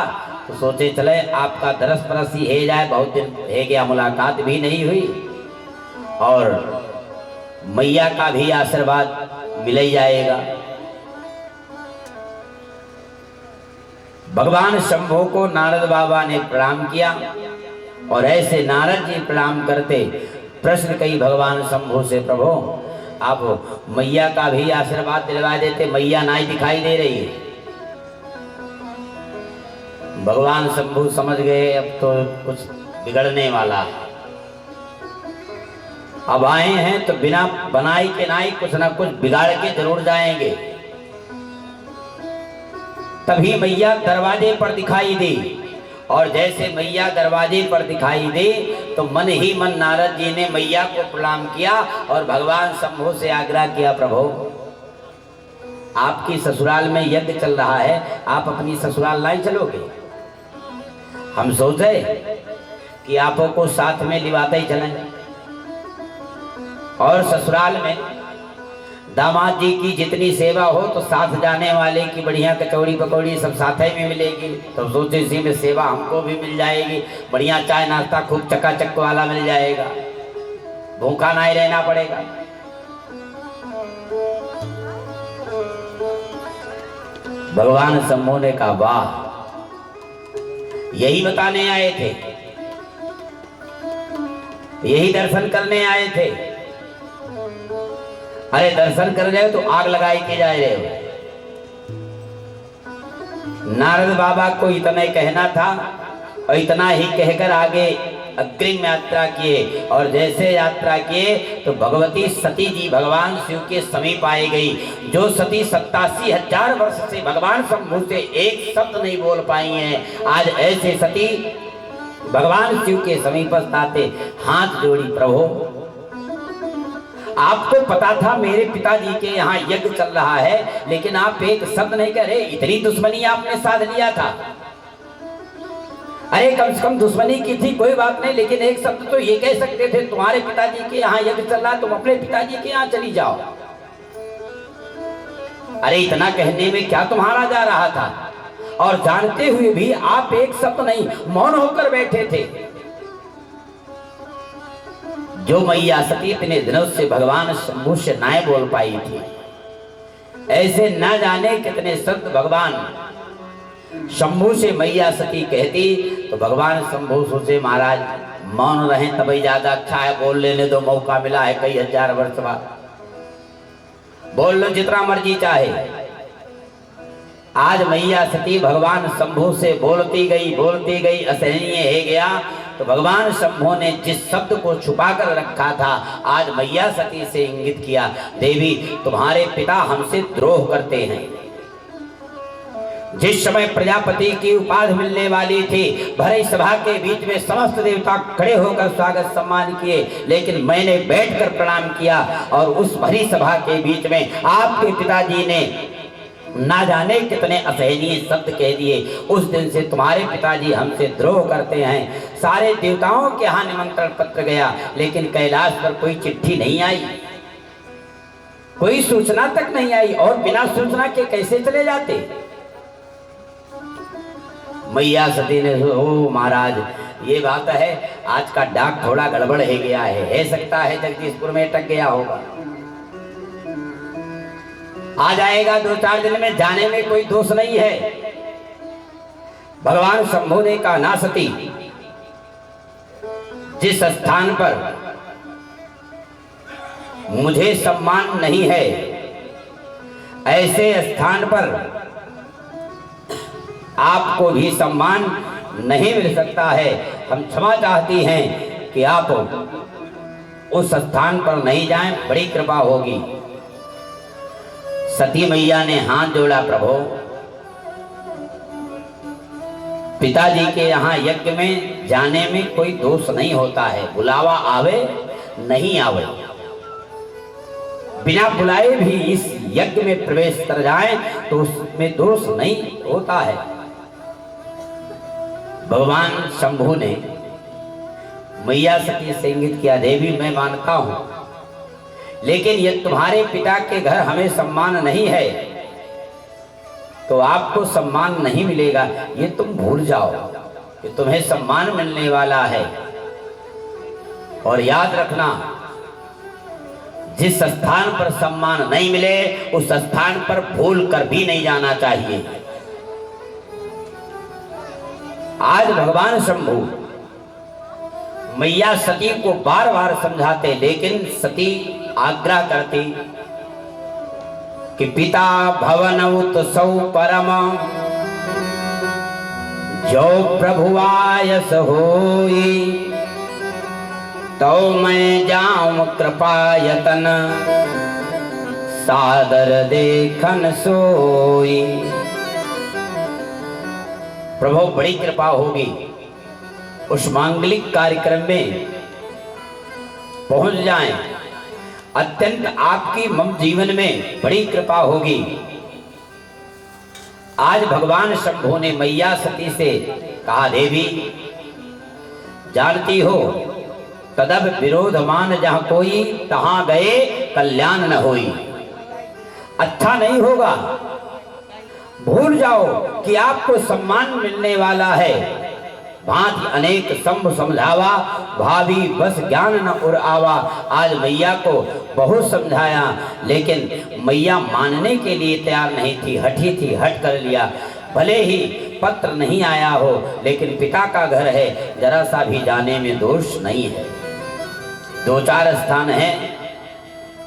तो सोचे चले आपका दरस परस ही है जाए, बहुत दिन है गया मुलाकात भी नहीं हुई। और मैया का भी आशीर्वाद मिल ही जाएगा। भगवान शंभू को नारद बाबा ने प्रणाम किया और ऐसे नारद जी प्रणाम करते प्रश्न कई भगवान शंभू से, प्रभु आप मैया का भी आशीर्वाद दिलवा देते, मैया ना ही दिखाई दे रही है। भगवान शंभू समझ गए अब तो कुछ बिगड़ने वाला, अब आए हैं तो बिना बनाई के नाई कुछ ना कुछ बिगाड़ के जरूर जाएंगे। तभी मैया दरवाजे पर दिखाई दी और जैसे मैया दरवाजे पर दिखाई दी तो मन ही मन नारद जी ने मैया को प्रणाम किया और भगवान शंभू से आग्रह किया, प्रभु आपकी ससुराल में यज्ञ चल रहा है, आप अपनी ससुराल नहीं चलोगे? हम सोचे कि आपों को साथ में लिवाते ही चलें और ससुराल में दामाद जी की जितनी सेवा हो तो साथ जाने वाले की बढ़िया कचौड़ी पकौड़ी सब साथ ही में मिलेगी। तो सोचे इसी में सेवा हमको भी मिल जाएगी, बढ़िया चाय नाश्ता खूब चकाचक वाला मिल जाएगा, भूखा नहीं रहना पड़ेगा। भगवान शंभू ने कहा, वाह यही बताने आए थे, यही दर्शन करने आए थे। अरे दर्शन कर रहे हो तो आग लगाई के जा रहे हो। नारद बाबा को इतना कहना था और इतना ही कहकर आगे अग्रिम यात्रा किए और जैसे यात्रा किए तो भगवती सती जी भगवान शिव के समीप आई गई। जो सती 87,000 वर्ष से भगवान शंभू से एक शब्द नहीं बोल पाई हैं, आज ऐसे सती भगवान शिव के समीप आते हाथ जोड़ी, प्रभु आपको पता था मेरे पिताजी के यहाँ यज्ञ चल रहा है, लेकिन आप एक शब्द नहीं कह रहे, इतनी दुश्मनी आपने साध लिया था। अरे कम से कम दुश्मनी की थी कोई बात नहीं, लेकिन एक शब्द तो ये कह सकते थे, तुम्हारे पिताजी के यहाँ यज्ञ चल रहा है, तुम अपने पिताजी के यहाँ चली जाओ। अरे इतना कहने में क्या तुम्हारा जा रहा था? और जानते हुए भी आप एक शब्द नहीं मौन होकर बैठे थे। जो मैया सती इतने दिनों से भगवान शंभू से ना बोल पाई थी, ऐसे न जाने कितने शब्द भगवान शंभू से मैया सती कहती तो भगवान शंभू सोचे महाराज मौन रहे तभी ज्यादा अच्छा है, बोल लेने दो, मौका मिला है कई हजार वर्ष बाद, बोल लो जितना मर्जी चाहे। आज मैया सती भगवान शंभू से बोलती गई असहनीय है गया तो भगवान शंभू ने जिस शब्द को छुपा कर रखा था आज मैया सती से इंगित किया, देवी तुम्हारे पिता हमसे द्रोह करते हैं। जिस समय प्रजापति की उपाधि मिलने वाली थी, भरी सभा के बीच में समस्त देवता खड़े होकर स्वागत सम्मान किए, लेकिन मैंने बैठकर प्रणाम किया और उस भरी सभा के बीच में आपके पिताजी ने ना जाने कितने असहनीय शब्द कह दिए। उस दिन से तुम्हारे पिताजी हमसे द्रोह करते हैं। सारे देवताओं के यहाँ निमंत्रण पत्र गया, लेकिन कैलाश पर कोई चिट्ठी नहीं आई, कोई सूचना तक नहीं आई, और बिना सूचना के कैसे चले जाते। मैया सती ने ओ महाराज ये बात है, आज का डाक थोड़ा गड़बड़ है गया है सकता है जगदीशपुर में अटक गया होगा, आ जाएगा 2-4 दिन में, जाने में कोई दोष नहीं है। भगवान शंभू ने कहा, ना सती, जिस स्थान पर मुझे सम्मान नहीं है ऐसे स्थान पर आपको भी सम्मान नहीं मिल सकता है। हम क्षमा चाहती हैं कि आप उस स्थान पर नहीं जाएं, बड़ी कृपा होगी। सती मैया ने हाथ जोड़ा, प्रभु पिताजी के यहाँ यज्ञ में जाने में कोई दोष नहीं होता है, बुलावा आवे नहीं आवे, बिना बुलाए भी इस यज्ञ में प्रवेश कर जाए तो उसमें दोष नहीं होता है। भगवान शंभू ने मैया सती से इंगित किया, देवी मैं मानता हूं, लेकिन ये तुम्हारे पिता के घर हमें सम्मान नहीं है तो आपको सम्मान नहीं मिलेगा, ये तुम भूल जाओ कि तुम्हें सम्मान मिलने वाला है। और याद रखना जिस स्थान पर सम्मान नहीं मिले उस स्थान पर भूल कर भी नहीं जाना चाहिए। आज भगवान शंभु मैया सती को बार बार समझाते, लेकिन सती आग्रह करती कि पिता भवनउत सौ परम जो प्रभुआयस होई, तो मैं जाऊं कृपायतन सादर देखन सोई। प्रभु बड़ी कृपा होगी, उस मांगलिक कार्यक्रम में पहुंच जाएं, अत्यंत आपकी मम जीवन में बड़ी कृपा होगी। आज भगवान शंभु ने मैया सती से कहा, देवी जानती हो तदब विरोधमान जहां कोई, तहां गए कल्याण न होई। अच्छा नहीं होगा, भूल जाओ कि आपको सम्मान मिलने वाला है। भांति अनेक संभ समझावा, भावी बस ज्ञान न उर आवा। आज मैया को बहुत समझाया, लेकिन मैया मानने के लिए तैयार नहीं थी, हठी थी, हट कर लिया। भले ही पत्र नहीं आया हो, लेकिन पिता का घर है, जरा सा भी जाने में दोष नहीं है। दो चार स्थान है,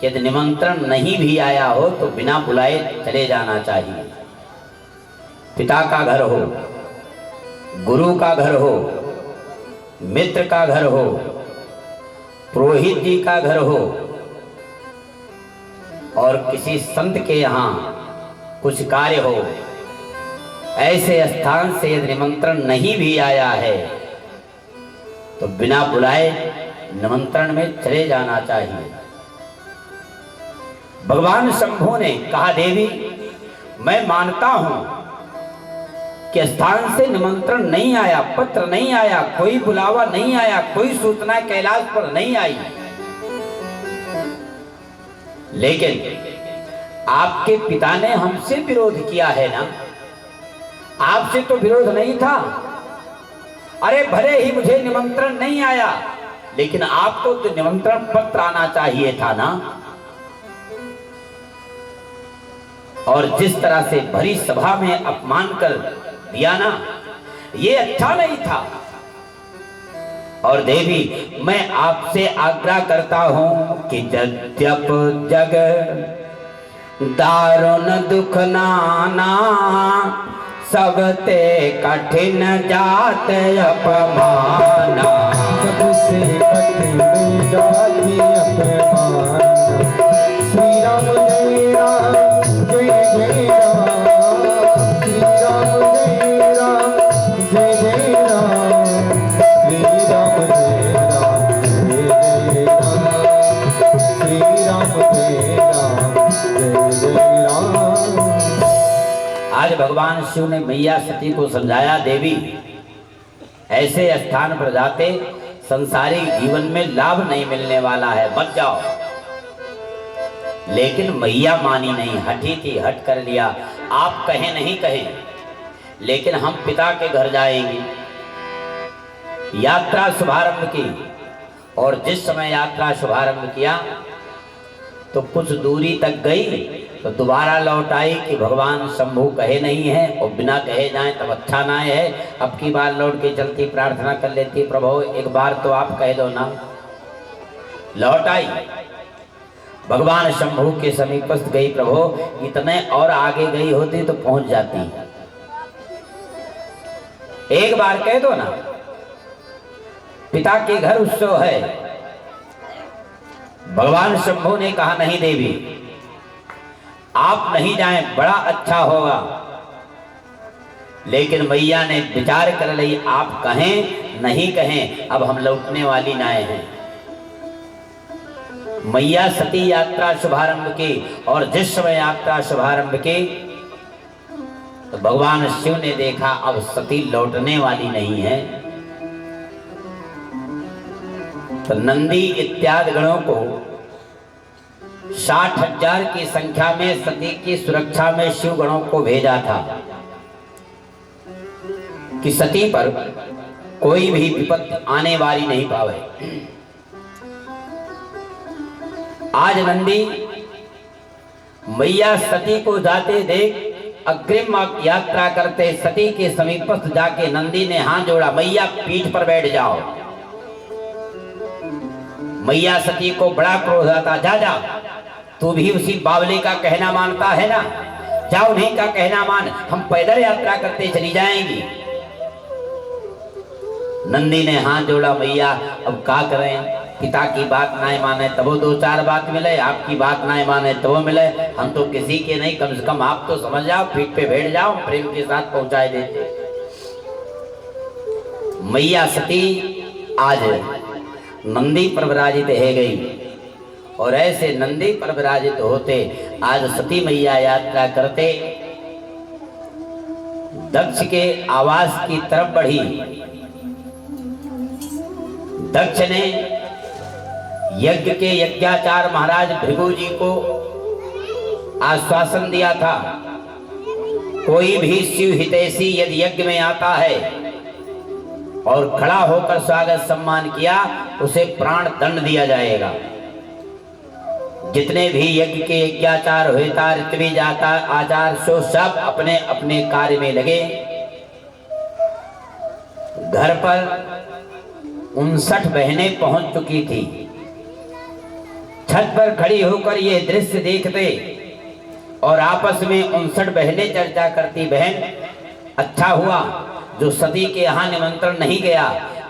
यदि निमंत्रण नहीं भी आया हो तो बिना बुलाए चले जाना चाहिए। पिता का घर हो, गुरु का घर हो, मित्र का घर हो, पुरोहित जी का घर हो, और किसी संत के यहाँ कुछ कार्य हो, ऐसे स्थान से यदि निमंत्रण नहीं भी आया है तो बिना बुलाए निमंत्रण में चले जाना चाहिए। भगवान शंभु ने कहा, देवी मैं मानता हूं कि स्थान से निमंत्रण नहीं आया, पत्र नहीं आया, कोई बुलावा नहीं आया, कोई सूचना कैलाश पर नहीं आई, लेकिन आपके पिता ने हमसे विरोध किया है ना। आपसे तो विरोध नहीं था। अरे भले ही मुझे निमंत्रण नहीं आया, लेकिन आपको तो निमंत्रण पत्र आना चाहिए था ना। और जिस तरह से भरी सभा में अपमान कर दिया ना, ये अच्छा नहीं था। और देवी मैं आपसे आग्रह करता हूं कि यद्यप जग दारुण दुख नाना, सबते कठिन जात अपमाना। सबसे कठिन जाति अपमाना। श्री राम जय राम जय जय राम, श्री राम जय राम जय जय राम, श्री राम जय राम जय जय राम, श्री राम जय राम जय जय राम। आज भगवान शिव ने मैया सती को समझाया, देवी ऐसे स्थान पर जाते संसारिक जीवन में लाभ नहीं मिलने वाला है, मत जाओ। लेकिन मैया मानी नहीं, हठी थी, हट कर लिया। आप कहें नहीं कहें, लेकिन हम पिता के घर जाएंगे। यात्रा शुभारंभ की, और जिस समय यात्रा शुभारंभ किया तो कुछ दूरी तक गई तो दोबारा लौट आई कि भगवान शंभु कहे नहीं है, और बिना कहे जाए तब अच्छा ना है। अब की बार लौट के चलती, प्रार्थना कर लेती, प्रभु एक बार तो आप कह दो ना। लौट आई, भगवान शंभु के समीपस्थ गई। प्रभु इतने और आगे गई होती तो पहुंच जाती, एक बार कह दो ना। पिता के घर उत्सव है। भगवान शंभु ने कहा, नहीं देवी आप नहीं जाएं, बड़ा अच्छा होगा। लेकिन मैया ने विचार कर ली, आप कहें नहीं कहें, अब हम लौटने वाली नाए हैं। मैया सती यात्रा शुभारंभ की, और जिस समय यात्रा शुभारंभ की तो भगवान शिव ने देखा अब सती लौटने वाली नहीं है। तो नंदी इत्यादि गणों को 60,000 की संख्या में सती की सुरक्षा में शिव गणों को भेजा था कि सती पर कोई भी विपत्ति आने वाली नहीं पावे। आज नंदी मैया सती को जाते देख अग्रिम यात्रा करते सती के समीपस्थ जाके नंदी ने हाथ जोड़ा, मैया पीठ पर बैठ जाओ। मैया सती को बड़ा क्रोध आता, जा जा, तू भी उसी बावली का कहना मानता है ना, जा उन्हीं का कहना मान, हम पैदल यात्रा करते चली जाएंगी। नंदी ने हाथ जोड़ा, मैया अब क्या करें, पिता की बात ना माने तब वो दो चार बात मिले, आपकी बात ना माने तो वो मिले, हम तो किसी के नहीं, कम से कम आप तो समझ जाओ, पीठ पे बैठ जाओ, प्रेम के साथ पहुंचाए देते। मैया सती आज नंदी पर विराजित है गई और ऐसे नंदी पर विराजित होते आज सती मैया यात्रा करते दक्ष के आवास की तरफ बढ़ी। दक्ष ने यज्ञ के यज्ञाचार्य महाराज भृगु जी को आश्वासन दिया था, कोई भी शिव हितैषी यदि यज्ञ में आता है और खड़ा होकर स्वागत सम्मान किया, उसे प्राण दंड दिया जाएगा। जितने भी यज्ञ के यज्ञाचार होता ऋत्वी जाता आचार सो सब अपने अपने कार्य में लगे। घर पर 59 बहनें पहुंच चुकी थी। छत पर खड़ी होकर ये दृश्य देखते और आपस में 59 बहनें चर्चा करती, बहन अच्छा हुआ जो सती के यहाँ निमंत्रण नहीं गया,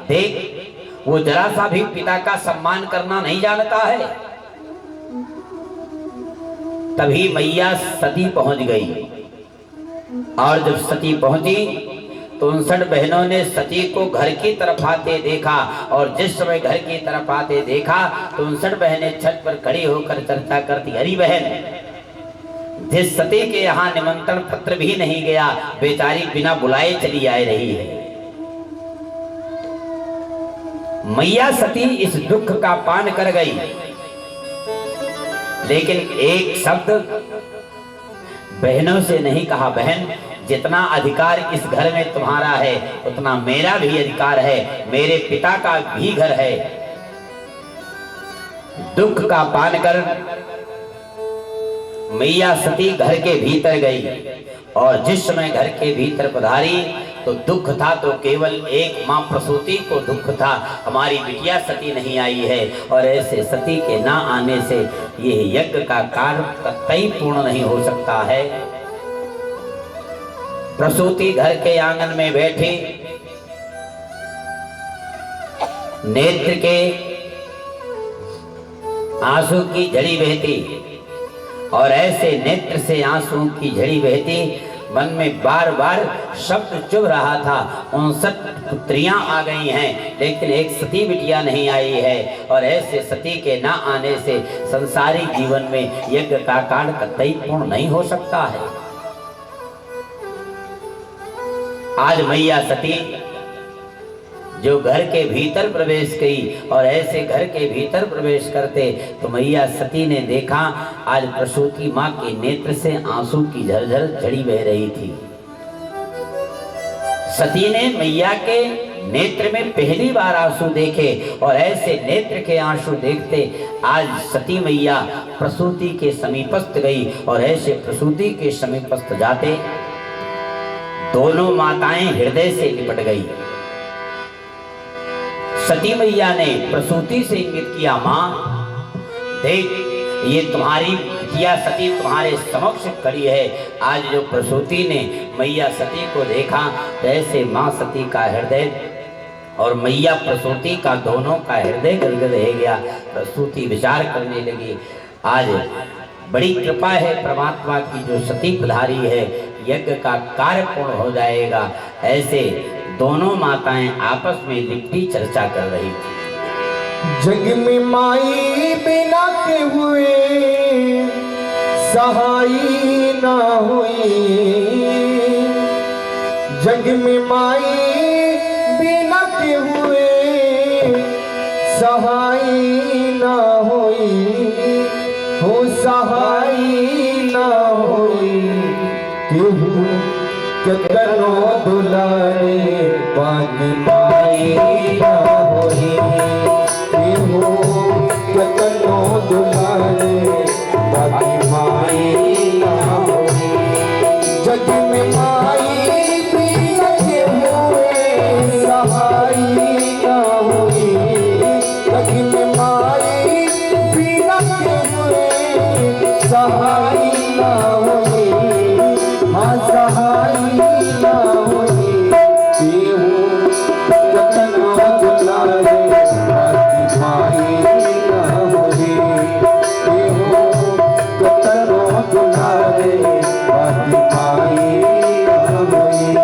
देख वो जरा सा भी पिता का सम्मान करना नहीं जानता है। तभी मैया सती पहुंच गई और जब सती पहुंची तो 59 बहनों ने सती को घर की तरफ आते देखा और जिस समय घर की तरफ आते देखा तो 59 बहनें छत पर खड़ी होकर चर्चा करती, अरे बहन जिस सती के यहाँ निमंत्रण पत्र भी नहीं गया, बेचारी बिना बुलाए चली आ रही है। मैया सती इस दुख का पान कर गई, लेकिन एक शब्द बहनों से नहीं कहा, बहन जितना अधिकार इस घर में तुम्हारा है उतना मेरा भी अधिकार है, मेरे पिता का भी घर है। दुख का पान कर मैया सती घर के भीतर गई और जिस समय घर के भीतर पधारी तो दुख था तो केवल एक मां प्रसूति को दुख था, हमारी बिटिया सती नहीं आई है और ऐसे सती के ना आने से यह यज्ञ का कार्य कतई पूर्ण नहीं हो सकता है। प्रसूति घर के आंगन में बैठी नेत्र के आंसू की झड़ी बहती और ऐसे नेत्र से आंसू की झड़ी बहती, मन में बार बार शब्द चुभ रहा था, 59 पुत्रियां आ गई हैं लेकिन एक सती बिटिया नहीं आई है और ऐसे सती के ना आने से संसारी जीवन में यज्ञ का कार्य कतई पूर्ण नहीं हो सकता है। आज मैया सती जो घर के भीतर प्रवेश की और ऐसे घर के भीतर प्रवेश करते तो मैया सती ने देखा आज प्रसूति मां के नेत्र से आंसू की झरझर झड़ी बह रही थी। सती ने मैया के नेत्र में पहली बार आंसू देखे और ऐसे नेत्र के आंसू देखते आज सती मैया प्रसूति के समीपस्थ गई और ऐसे प्रसूति के समीपस्थ जाते दोनों माताएं हृदय से लिपट गई। सती मैया ने प्रसूति से इंगित किया, मां देख ये तुम्हारी बिटिया सती तुम्हारे समक्ष खड़ी है। आज जो प्रसूति ने मैया सती को देखा तो ऐसे मां सती का हृदय और मैया प्रसूति का दोनों का हृदय गदगद हो गया। प्रसूति विचार करने लगी, आज बड़ी कृपा है परमात्मा की जो सती पधारी है, यज्ञ का कार्य पूर्ण हो जाएगा। ऐसे दोनों माताएं आपस में लिपटी चर्चा कर रही थी। जग में माई बिना के हुए सहाई ना हुई, जग में माई बिना के हुए सहाई ना हुई, हो सहाई ना हुई, केहू कतनो दुलारे बाकी माई ना होई, केहू कतनो दुलारे जग में माई बिना के हुए सहाई ना हुई, जग में माई बिना के हुए सहाई ना हुई, हाँ सहाई ना हुई। केहू कतना दुलारे बाकी माई ना हुई, केहू कतना दुलारे बाकी माई ना हुई।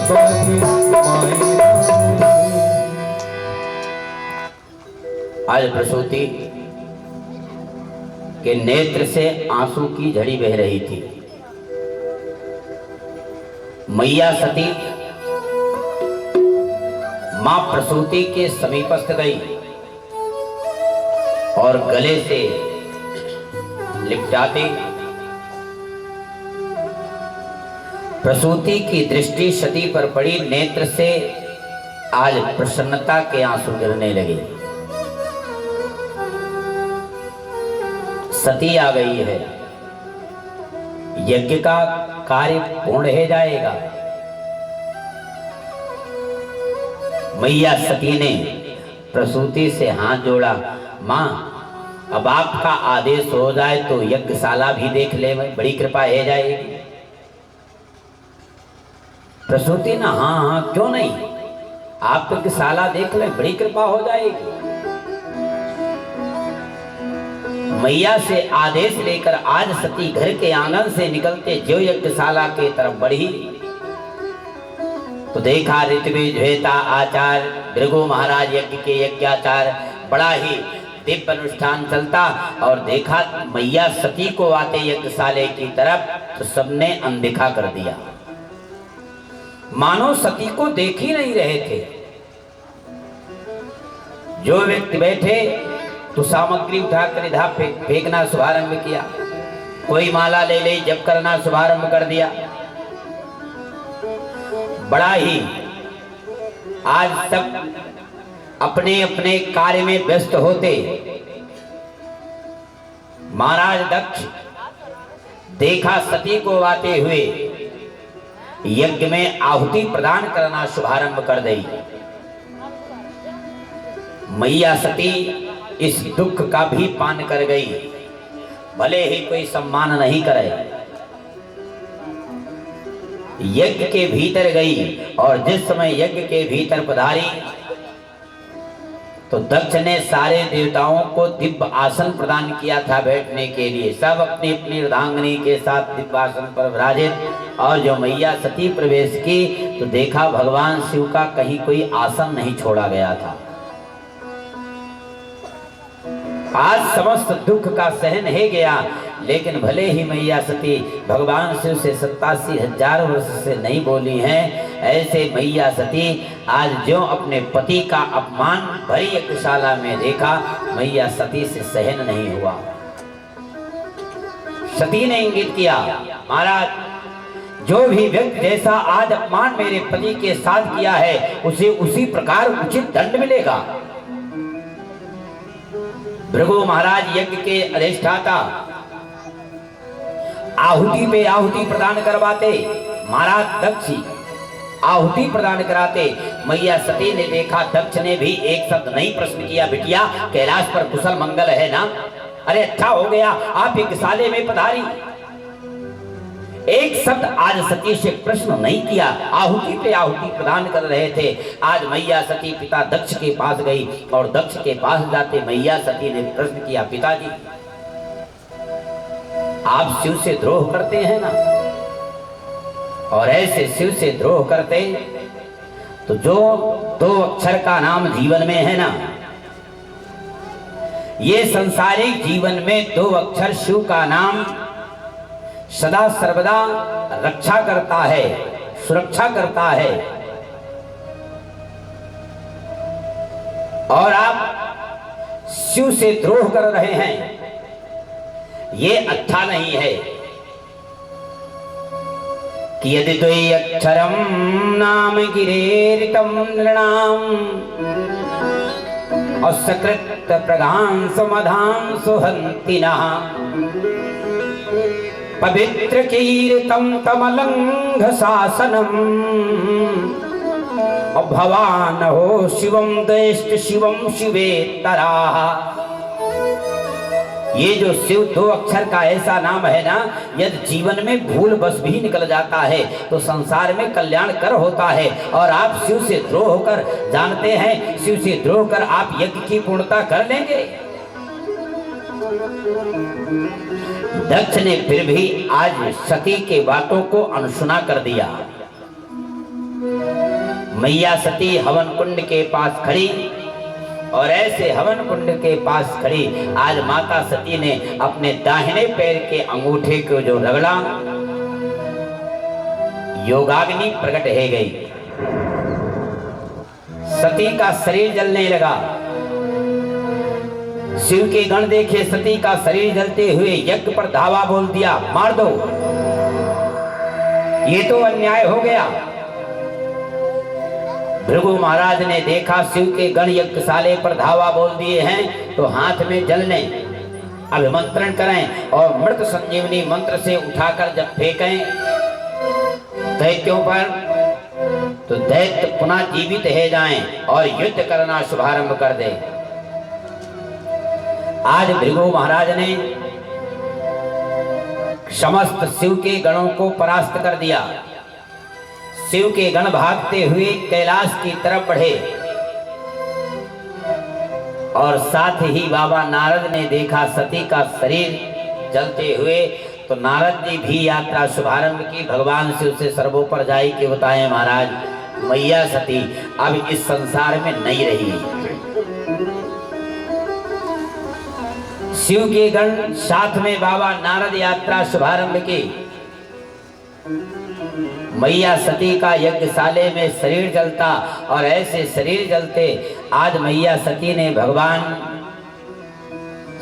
बनी माई। आज प्रसूति के नेत्र से आंसू की झड़ी बह रही थी। मैया सती मां प्रसूति के समीपस्थ गई और गले से लिपटाते प्रसूति की दृष्टि सती पर पड़ी। नेत्र से आज प्रसन्नता के आंसू गिरने लगे। सती आ गई है, यज्ञ का कार्य पूर्ण हो जाएगा। मैया सती ने प्रसूति से हाथ जोड़ा, मां अब आपका आदेश हो जाए तो यज्ञशाला भी देख ले, बड़ी कृपा हो जाएगी। प्रसूति ना हाँ हाँ क्यों नहीं, आप यज्ञशाला देख ले, बड़ी कृपा हो जाएगी। मैया से आदेश लेकर आज सती घर के आंगन से निकलते जो यज्ञशाला के तरफ बढ़ी तो देखा ऋत्विज द्वेता आचार भृगु महाराज यज्ञ के यज्ञाचार बड़ा ही दिव्य अनुष्ठान चलता। और देखा मैया सती को आते यज्ञशाले की तरफ तो सबने अनदेखा कर दिया, मानो सती को देख ही नहीं रहे थे। जो व्यक्ति बैठे तो सामग्री उठाकर इधर फेंकना शुभारंभ किया, कोई माला ले ले जप करना शुभारंभ कर दिया। बड़ा ही आज सब अपने अपने कार्य में व्यस्त होते। महाराज दक्ष देखा सती को आते हुए यज्ञ में आहुति प्रदान करना शुभारंभ कर दी। मैया सती इस दुख का भी पान कर गई, भले ही कोई सम्मान नहीं करे। यज्ञ के भीतर गई और जिस समय यज्ञ के भीतर पधारी तो दक्ष ने सारे देवताओं को दिव्य आसन प्रदान किया था बैठने के लिए। सब अपनी अपनी अर्धांगिनी के साथ दिव्य आसन पर विराजित। और जो मैया सती प्रवेश की तो देखा भगवान शिव का कहीं कोई आसन नहीं छोड़ा गया था। आज समस्त दुख का सहन है गया, लेकिन भले ही मैया सती भगवान शिव से 87,000 वर्ष से नहीं बोली हैं, ऐसे मैया सती आज जो अपने पति का अपमान भरी यज्ञशाला में देखा, मैया सती से सहन नहीं हुआ। सती ने इंगित किया, महाराज जो भी व्यक्ति जैसा आज अपमान मेरे पति के साथ किया है उसे उसी प्रकार उचित दंड मिलेगा। भृगु महाराज यज्ञ के अधिष्ठाता आहुति पे आहुति प्रदान करवाते, महाराज दक्ष आहुति प्रदान कराते। मैया सती ने देखा दक्ष ने भी एक शब्द नहीं प्रश्न किया, बिटिया कैलाश पर कुशल मंगल है ना? अरे अच्छा हो गया आप यज्ञशाले में पधारी। एक शब्द आज सती से प्रश्न नहीं किया, आहुति पे आहुति प्रदान कर रहे थे। आज मैया सती पिता दक्ष के पास गई और दक्ष के पास जाते मैया सती ने प्रश्न किया, पिताजी आप शिव से द्रोह करते हैं ना? और ऐसे शिव से द्रोह करते तो जो 2 अक्षर का नाम जीवन में है ना, ये संसारिक जीवन में 2 अक्षर शिव का नाम सदा सर्वदा रक्षा करता है, सुरक्षा करता है। और आप शिव से द्रोह कर रहे हैं, ये अच्छा नहीं है। कि यदि द्वै अक्षरम नाम गिरेरितम नृणाम असकृत प्रगांसमधां सुहंतिनः पवित्र कीर्तम तमलंघ शासनम भवान हो शिवम द्वेष्ट शिवम शिवेतराः। ये जो शिव 2 अक्षर का ऐसा नाम है ना, यदि जीवन में भूल बस भी निकल जाता है तो संसार में कल्याण कर होता है। और आप शिव से द्रोह होकर जानते हैं, शिव से द्रोह कर आप यज्ञ की पूर्णता कर लेंगे। दक्ष ने फिर भी आज सती के बातों को अनसुना कर दिया। मैया सती हवन कुंड के पास खड़ी, और ऐसे हवन कुंड के पास खड़ी आज माता सती ने अपने दाहिने पैर के अंगूठे को जो रगड़ा, योगाग्नि प्रकट हो गई। सती का शरीर जलने लगा। शिव के गण देखे सती का शरीर जलते हुए, यज्ञ पर धावा बोल दिया, मार दो, ये तो अन्याय हो गया। भृगु महाराज ने देखा शिव के गण यज्ञशाले पर धावा बोल दिए हैं, तो हाथ में जल ने अभिमंत्रण करें और मृत संजीवनी मंत्र से उठाकर जब फेंकें दैत्यों पर, तो दैत्य पुनः जीवित हो जाएं और युद्ध करना शुभारंभ कर दे। आज भृगु महाराज ने समस्त शिव के गणों को परास्त कर दिया। शिव के गण भागते हुए कैलाश की तरफ बढ़े, और साथ ही बाबा नारद ने देखा सती का शरीर जलते हुए, तो नारद जी भी यात्रा शुभारंभ की। भगवान शिव से सर्वोपर जाई के बताएं, महाराज मैया सती अब इस संसार में नहीं रही। शिव के गण साथ में बाबा नारद यात्रा शुभारंभ की। मैया सती का यज्ञशाले में शरीर जलता, और ऐसे शरीर जलते आज मैया सती ने भगवान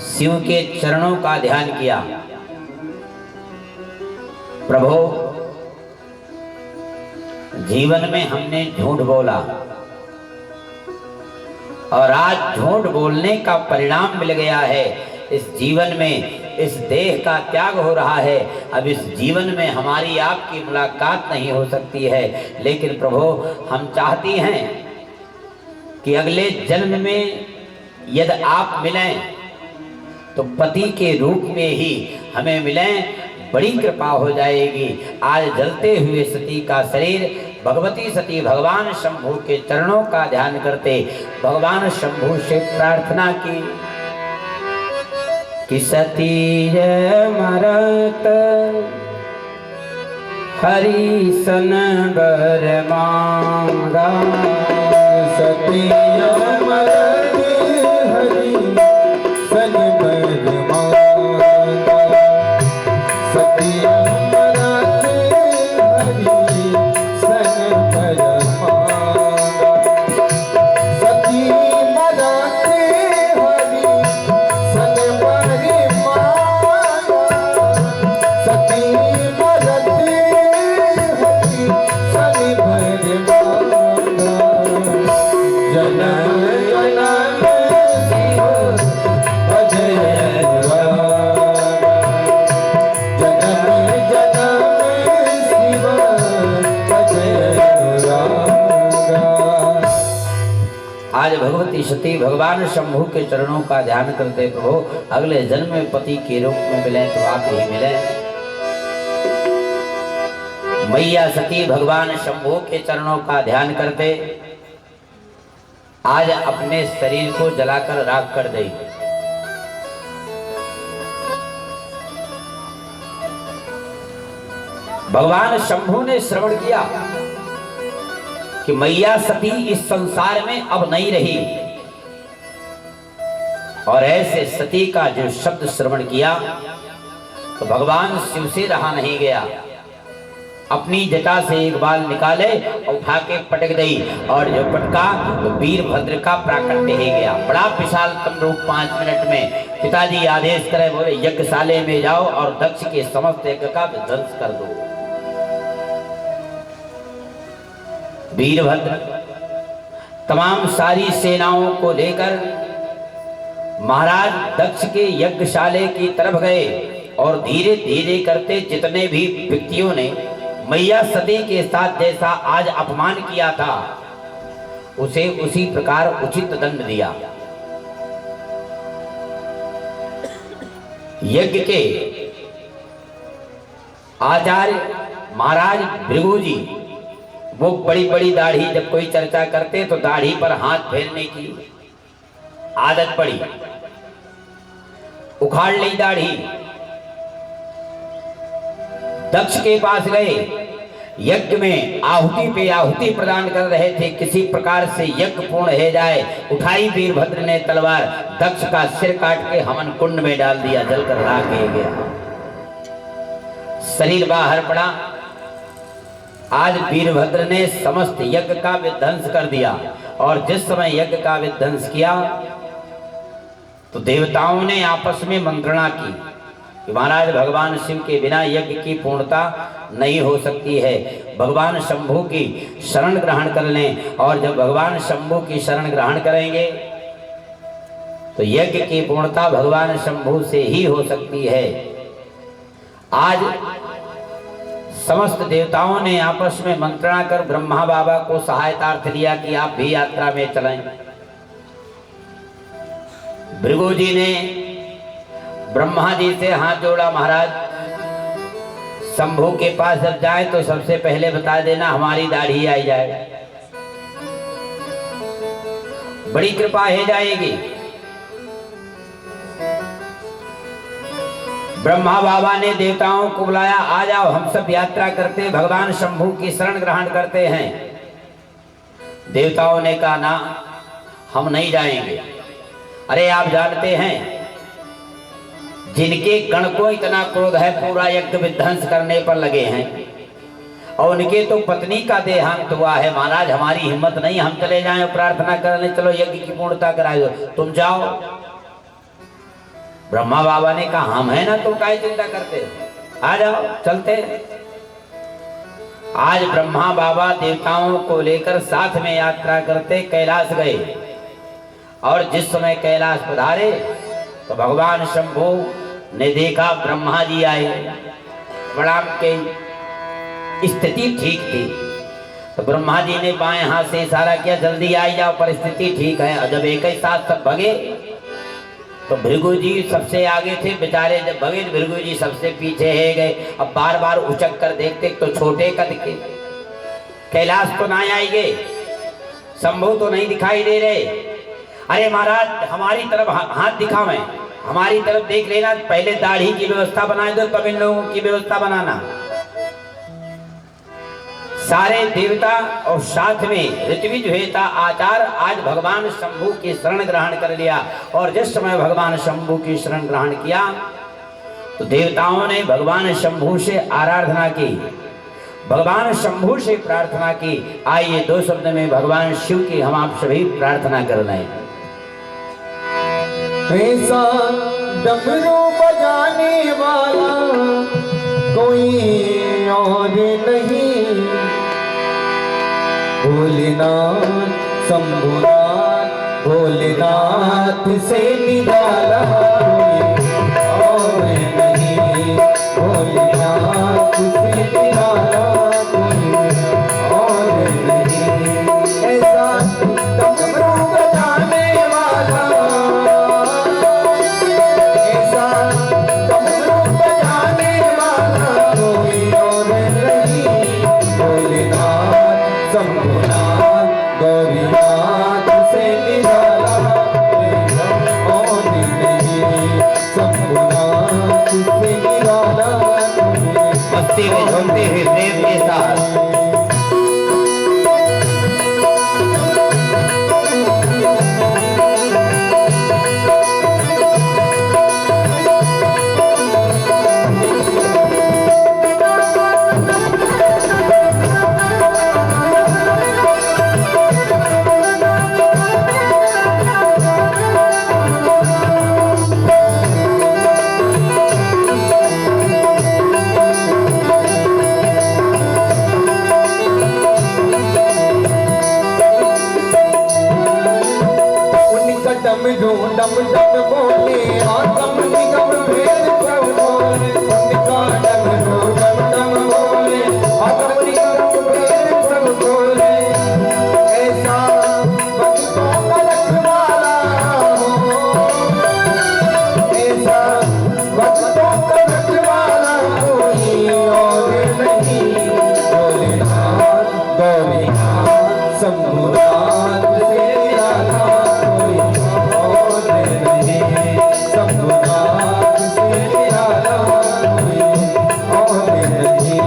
शिव के चरणों का ध्यान किया। प्रभु, जीवन में हमने झूठ बोला, और आज झूठ बोलने का परिणाम मिल गया है। इस जीवन में इस देह का त्याग हो रहा है। अब इस जीवन में हमारी आपकी मुलाकात नहीं हो सकती है, लेकिन प्रभु हम चाहती हैं कि अगले जन्म में यदि आप मिलें तो पति के रूप में ही हमें मिलें, बड़ी कृपा हो जाएगी। आज जलते हुए सती का शरीर, भगवती सती भगवान शंभू के चरणों का ध्यान करते भगवान शंभू से प्रार्थना की कि सती मरत हरि सन बर मांगा, सती मरत हरि सन बर मांगा, सती मरत हरि सन बर मांगा, सती मरत हरि सन बर मांगा, सती मरत हरि सन बर मांगा, जनम जनम शिव अजय अनुरागा, जनम जनम शिव अजय अनुरागा। आज भगवती सती भगवान शंभू के चरणों का ध्यान करते प्रभु अगले जन्म में पति के रूप में मिले तो आप ही मिले। मैया सती भगवान शंभू के चरणों का ध्यान करते आज अपने शरीर को जलाकर राख कर दे। भगवान शंभू ने श्रवण किया कि मैया सती इस संसार में अब नहीं रही, और ऐसे सती का जो शब्द श्रवण किया तो भगवान शिव से रहा नहीं गया। अपनी जटा से एक बाल निकाले और उठा के पटक दी, और जो पटका तो वीरभद्र का प्राकट्य हो गया। बड़ा विशालतम रूप 5 मिनट में पिताजी आदेश करे, बोले यज्ञशाले में जाओ और दक्ष के समस्त यज्ञ का विध्वंस कर दो। वीरभद्र तमाम सारी सेनाओं को लेकर महाराज दक्ष के यज्ञशाले की तरफ गए, और धीरे धीरे करते जितने भी व्यक्तियों ने मैया सती के साथ जैसा आज अपमान किया था उसे उसी प्रकार उचित दंड दिया। यज्ञ के आचार्य महाराज भृगु जी वो बड़ी बड़ी दाढ़ी, जब कोई चर्चा करते तो दाढ़ी पर हाथ फेरने की आदत पड़ी, उखाड़ ली दाढ़ी। दक्ष के पास गए, यज्ञ में आहुति पे आहुति प्रदान कर रहे थे, किसी प्रकार से यज्ञ पूर्ण हो जाए। उठाई वीरभद्र ने तलवार, दक्ष का सिर काट के हवन कुंड में डाल दिया, जलकर राख हो गया, शरीर बाहर पड़ा। आज वीरभद्र ने समस्त यज्ञ का विध्वंस कर दिया। और जिस समय यज्ञ का विध्वंस किया तो देवताओं ने आपस में मंत्रणा की कि महाराज भगवान शिव के बिना यज्ञ की पूर्णता नहीं हो सकती है, भगवान शंभु की शरण ग्रहण कर लें। और जब भगवान शंभु की शरण ग्रहण करेंगे तो यज्ञ की पूर्णता भगवान शंभु से ही हो सकती है। आज समस्त देवताओं ने आपस में मंत्रणा कर ब्रह्मा बाबा को सहायतार्थ दिया कि आप भी यात्रा में चलें। भृगु जी ने ब्रह्मा जी से हाथ जोड़ा, महाराज शंभु के पास जब जाए तो सबसे पहले बता देना हमारी दाढ़ी आई जाए, बड़ी कृपा हो जाएगी। ब्रह्मा बाबा ने देवताओं को बुलाया, आ जाओ हम सब यात्रा करते भगवान शंभु की शरण ग्रहण करते हैं। देवताओं ने कहा ना, हम नहीं जाएंगे। अरे आप जानते हैं जिनके गण को इतना क्रोध है, पूरा यज्ञ विध्वंस करने पर लगे हैं, और उनके तो पत्नी का देहांत हुआ है। महाराज हमारी हिम्मत नहीं, हम चले जाएं प्रार्थना करने, चलो यज्ञ की पूर्णता करा दो, तुम जाओ। ब्रह्मा बाबा ने कहा हम है ना, तुम काहे चिंता करते, आ जाओ चलते। आज ब्रह्मा बाबा देवताओं को लेकर साथ में यात्रा करते कैलाश गए। और जिस समय कैलाश पधारे तो भगवान शंभु ने देखा ब्रह्मा जी आए, प्रणाम के स्थिति ठीक थी। तो ब्रह्मा जी ने बाएं हाथ से इशारा किया, जल्दी आई जाओ, परिस्थिति ठीक है। और जब एक ही साथ सब भगे तो भृगु जी सबसे आगे थे बेचारे, जब भगे भृगु जी सबसे पीछे है गए। अब बार बार उचक कर देखते तो छोटे कद के, कैलाश तो ना आएंगे, शंभु तो नहीं दिखाई दे रहे। अरे महाराज हमारी तरफ हाथ दिखावें, हमारी तरफ देख लेना, पहले दाढ़ी की व्यवस्था बनाए दो तब इन लोगों की व्यवस्था बनाना। सारे देवता और साथ में ऋत्विज वेता आचार आज भगवान शंभु की शरण ग्रहण कर लिया। और जिस समय भगवान शंभु की शरण ग्रहण किया तो देवताओं ने भगवान शंभु से आराधना की, भगवान शंभु से प्रार्थना की। आइए दो शब्द में भगवान शिव की हम आप सभी प्रार्थना कर रहे हैं। ऐसा डमरू बजाने वाला कोई और नहीं, भोलेनाथ शंभुनाथ भोलेनाथ से निराला कोई और नहीं, भोलेनाथ से निराला कोई और नहीं। ऐसा डमरू बजाने वाला, ऐसा डमरू बजाने वाला कोई और नहीं, भोलेनाथ शंभुनाथ गौरीनाथ से निराला और नहीं, शंभुनाथ से निराला। मस्ती में झूमते हुए प्रेम के साथ डम डम बोले आगम निगम भेद को बोले, उनका डम डम बोले आगम निगम भेद सब बोले। ऐसा भक्तों का रखवाला हो, ऐसा भक्तों का रखवाला कोई और नहीं, भोलेनाथ गौरीनाथ शंभुनाथ से निराला शंभुनाथ से निराला कोई और नहीं।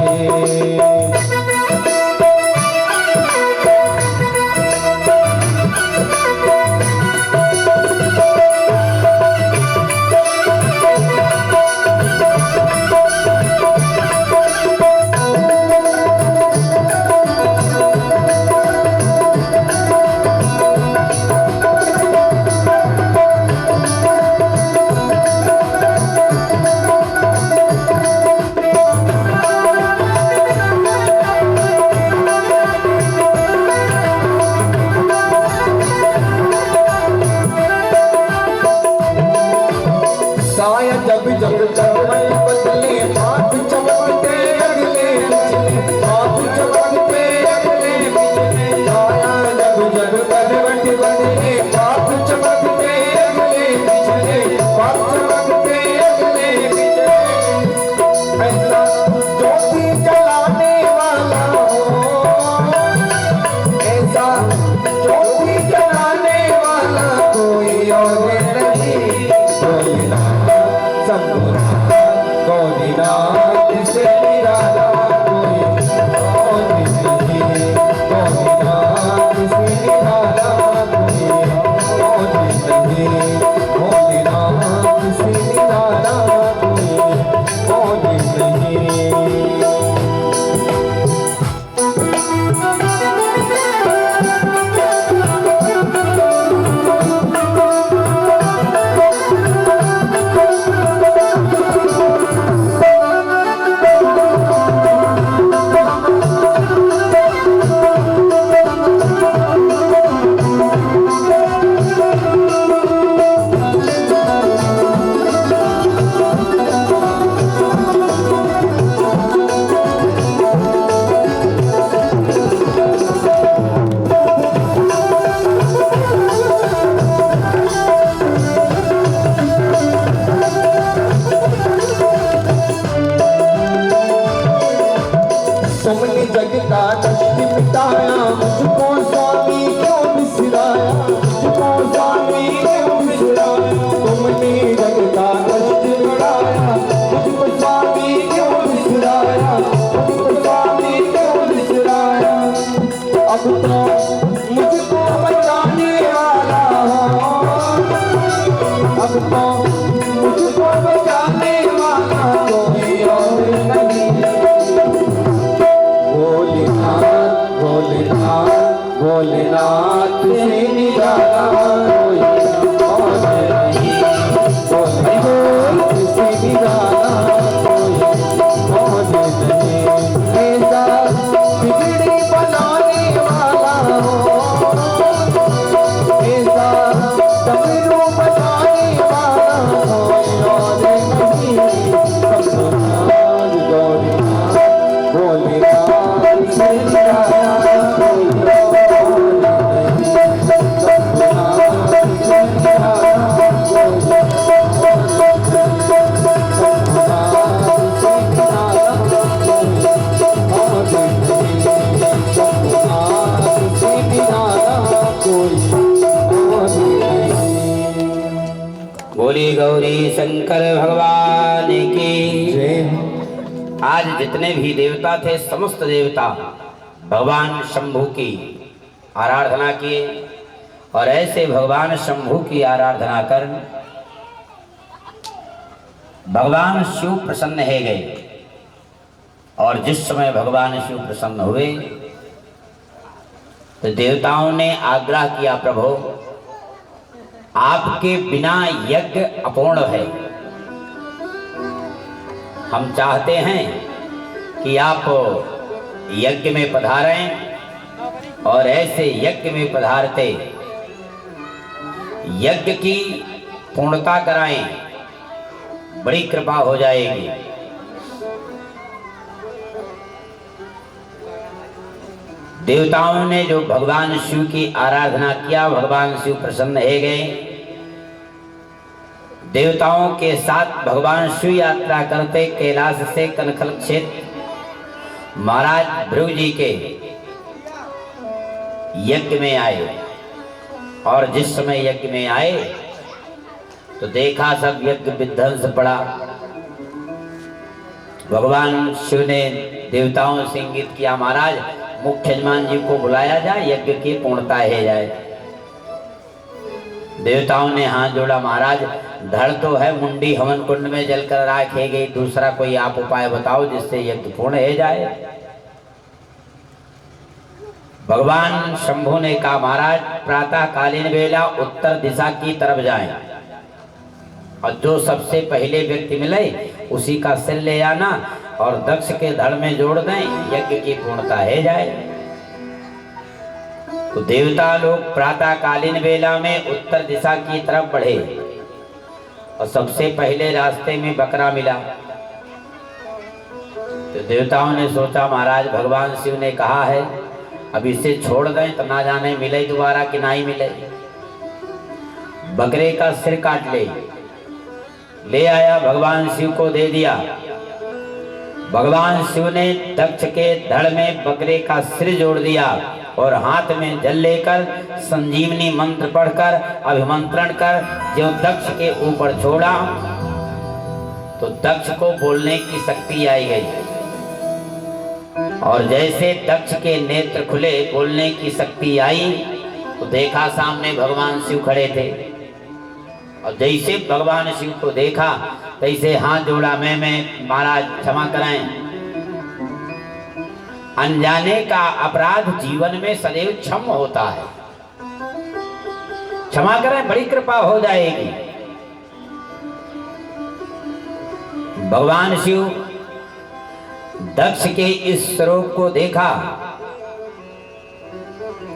भोलेनाथ से निराला कोई और नहीं, भोलेनाथ से निराला कोई और नहीं। तुमने जग का कष्ट मिटाया, मुझको स्वामी क्यों बिसराया, मुझको स्वामी क्यों बिसराया। तुमने जग का कष्ट मिटाया, मुझको स्वामी क्यों बिसराया, मुझको स्वामी क्यों बिसराया। अब तो मुझको बचाने वाला हो, अब तो मुझको बचाने वाला कोई और नहीं। भोलेनाथ भोलेनाथ भोलेनाथ से निराला कोई और नहीं, भोलेनाथ से निराला कोई और नहीं। ऐसा बिगड़ी बनाने वाला हो, ऐसा डमरू बजाने वाला कोई और नहीं। भोलेनाथ भोलेनाथ भोलेनाथ से निराला कोई और नहीं, भोलेनाथ से निराला कोई और बोली गौरी शंकर भगवान की। जय हो। आज जितने भी देवता थे समस्त देवता भगवान शंभू की आराधना किए और ऐसे भगवान शंभू की आराधना कर भगवान शिव प्रसन्न है गए। और जिस समय भगवान शिव प्रसन्न हुए तो देवताओं ने आग्रह किया, प्रभु आपके बिना यज्ञ अपूर्ण है। हम चाहते हैं कि आप यज्ञ में पधारें और ऐसे यज्ञ में पधारते यज्ञ की पूर्णता कराएं, बड़ी कृपा हो जाएगी। देवताओं ने जो भगवान शिव की आराधना किया, भगवान शिव प्रसन्न हो गए। देवताओं के साथ भगवान शिव यात्रा करते कैलाश से कनखल क्षेत्र महाराज भृगु जी के यज्ञ में आए। और जिस समय यज्ञ में आए तो देखा सब यज्ञ विध्वंस पड़ा। भगवान शिव ने देवताओं से इंगित किया, महाराज मुख्य यजमान जी को बुलाया जाए, यज्ञ की पूर्णता है जाए। देवताओं ने हाथ जोड़ा, महाराज धड़ तो है, मुंडी हवन कुंड में जलकर राख है गई, दूसरा कोई आप उपाय बताओ जिससे यज्ञ पूर्ण हो जाए। भगवान शंभू ने कहा, महाराज प्रातः कालीन वेला उत्तर दिशा की तरफ जाएं और जो सबसे पहले व्यक्ति मिले उसी का सिर ले आना और दक्ष के धड़ में जोड़ दें, यज्ञ की पूर्णता है जाए। तो देवता लोग प्रातः कालीन वेला में उत्तर दिशा की तरफ बढ़े और सबसे पहले रास्ते में बकरा मिला। तो देवताओं ने सोचा, महाराज भगवान शिव ने कहा है अब इसे छोड़ दें तो ना जाने मिले दोबारा कि नहीं मिले। बकरे का सिर काट ले आया, भगवान शिव को दे दिया। भगवान शिव ने दक्ष के धड़ में बकरे का सिर जोड़ दिया और हाथ में जल लेकर संजीवनी मंत्र पढ़कर अभिमंत्रण कर जो दक्ष के ऊपर छोड़ा तो दक्ष को बोलने की शक्ति आई गई। और जैसे दक्ष के नेत्र खुले, बोलने की शक्ति आई, तो देखा सामने भगवान शिव खड़े थे। और जैसे भगवान शिव को देखा तैसे हाथ जोड़ा, मैं महाराज क्षमा कराएं। अनजाने का अपराध जीवन में सदैव क्षम होता है, क्षमा करें, बड़ी कृपा हो जाएगी। भगवान शिव दक्ष के इस स्वरूप को देखा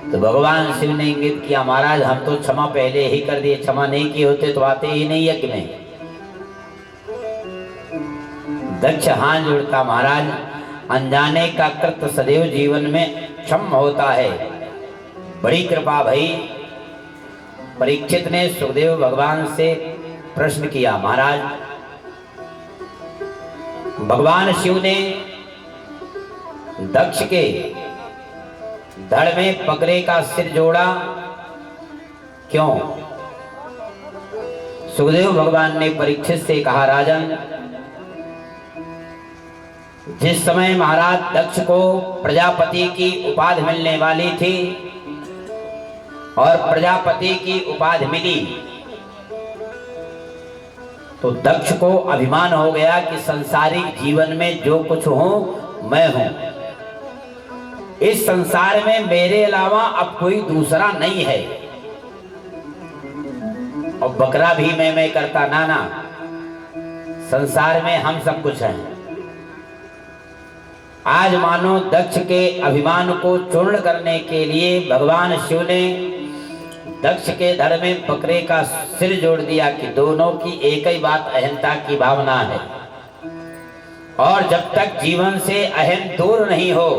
तो भगवान शिव ने इंगित किया, महाराज हम तो क्षमा पहले ही कर दिए, क्षमा नहीं किए होते तो आते ही नहीं यज्ञ में। दक्ष हाथ जोड़ता, महाराज अनजाने का कृत्य सदैव जीवन में क्षम होता है, बड़ी कृपा भई। परीक्षित ने सुखदेव भगवान से प्रश्न किया, महाराज भगवान शिव ने दक्ष के धड़ में बकरे का सिर जोड़ा, क्यों? सुखदेव भगवान ने परीक्षित से कहा, राजन जिस समय महाराज दक्ष को प्रजापति की उपाधि मिलने वाली थी और प्रजापति की उपाधि मिली तो दक्ष को अभिमान हो गया कि संसारिक जीवन में जो कुछ हूं मैं हूं, इस संसार में मेरे अलावा अब कोई दूसरा नहीं है। और बकरा भी मैं करता, ना संसार में हम सब कुछ हैं। आज मानो दक्ष के अभिमान को चूर्ण करने के लिए भगवान शिव ने दक्ष के धड़ में बकरे का सिर जोड़ दिया कि दोनों की एक ही बात अहंता की भावना है। और जब तक जीवन से अहम दूर नहीं हो,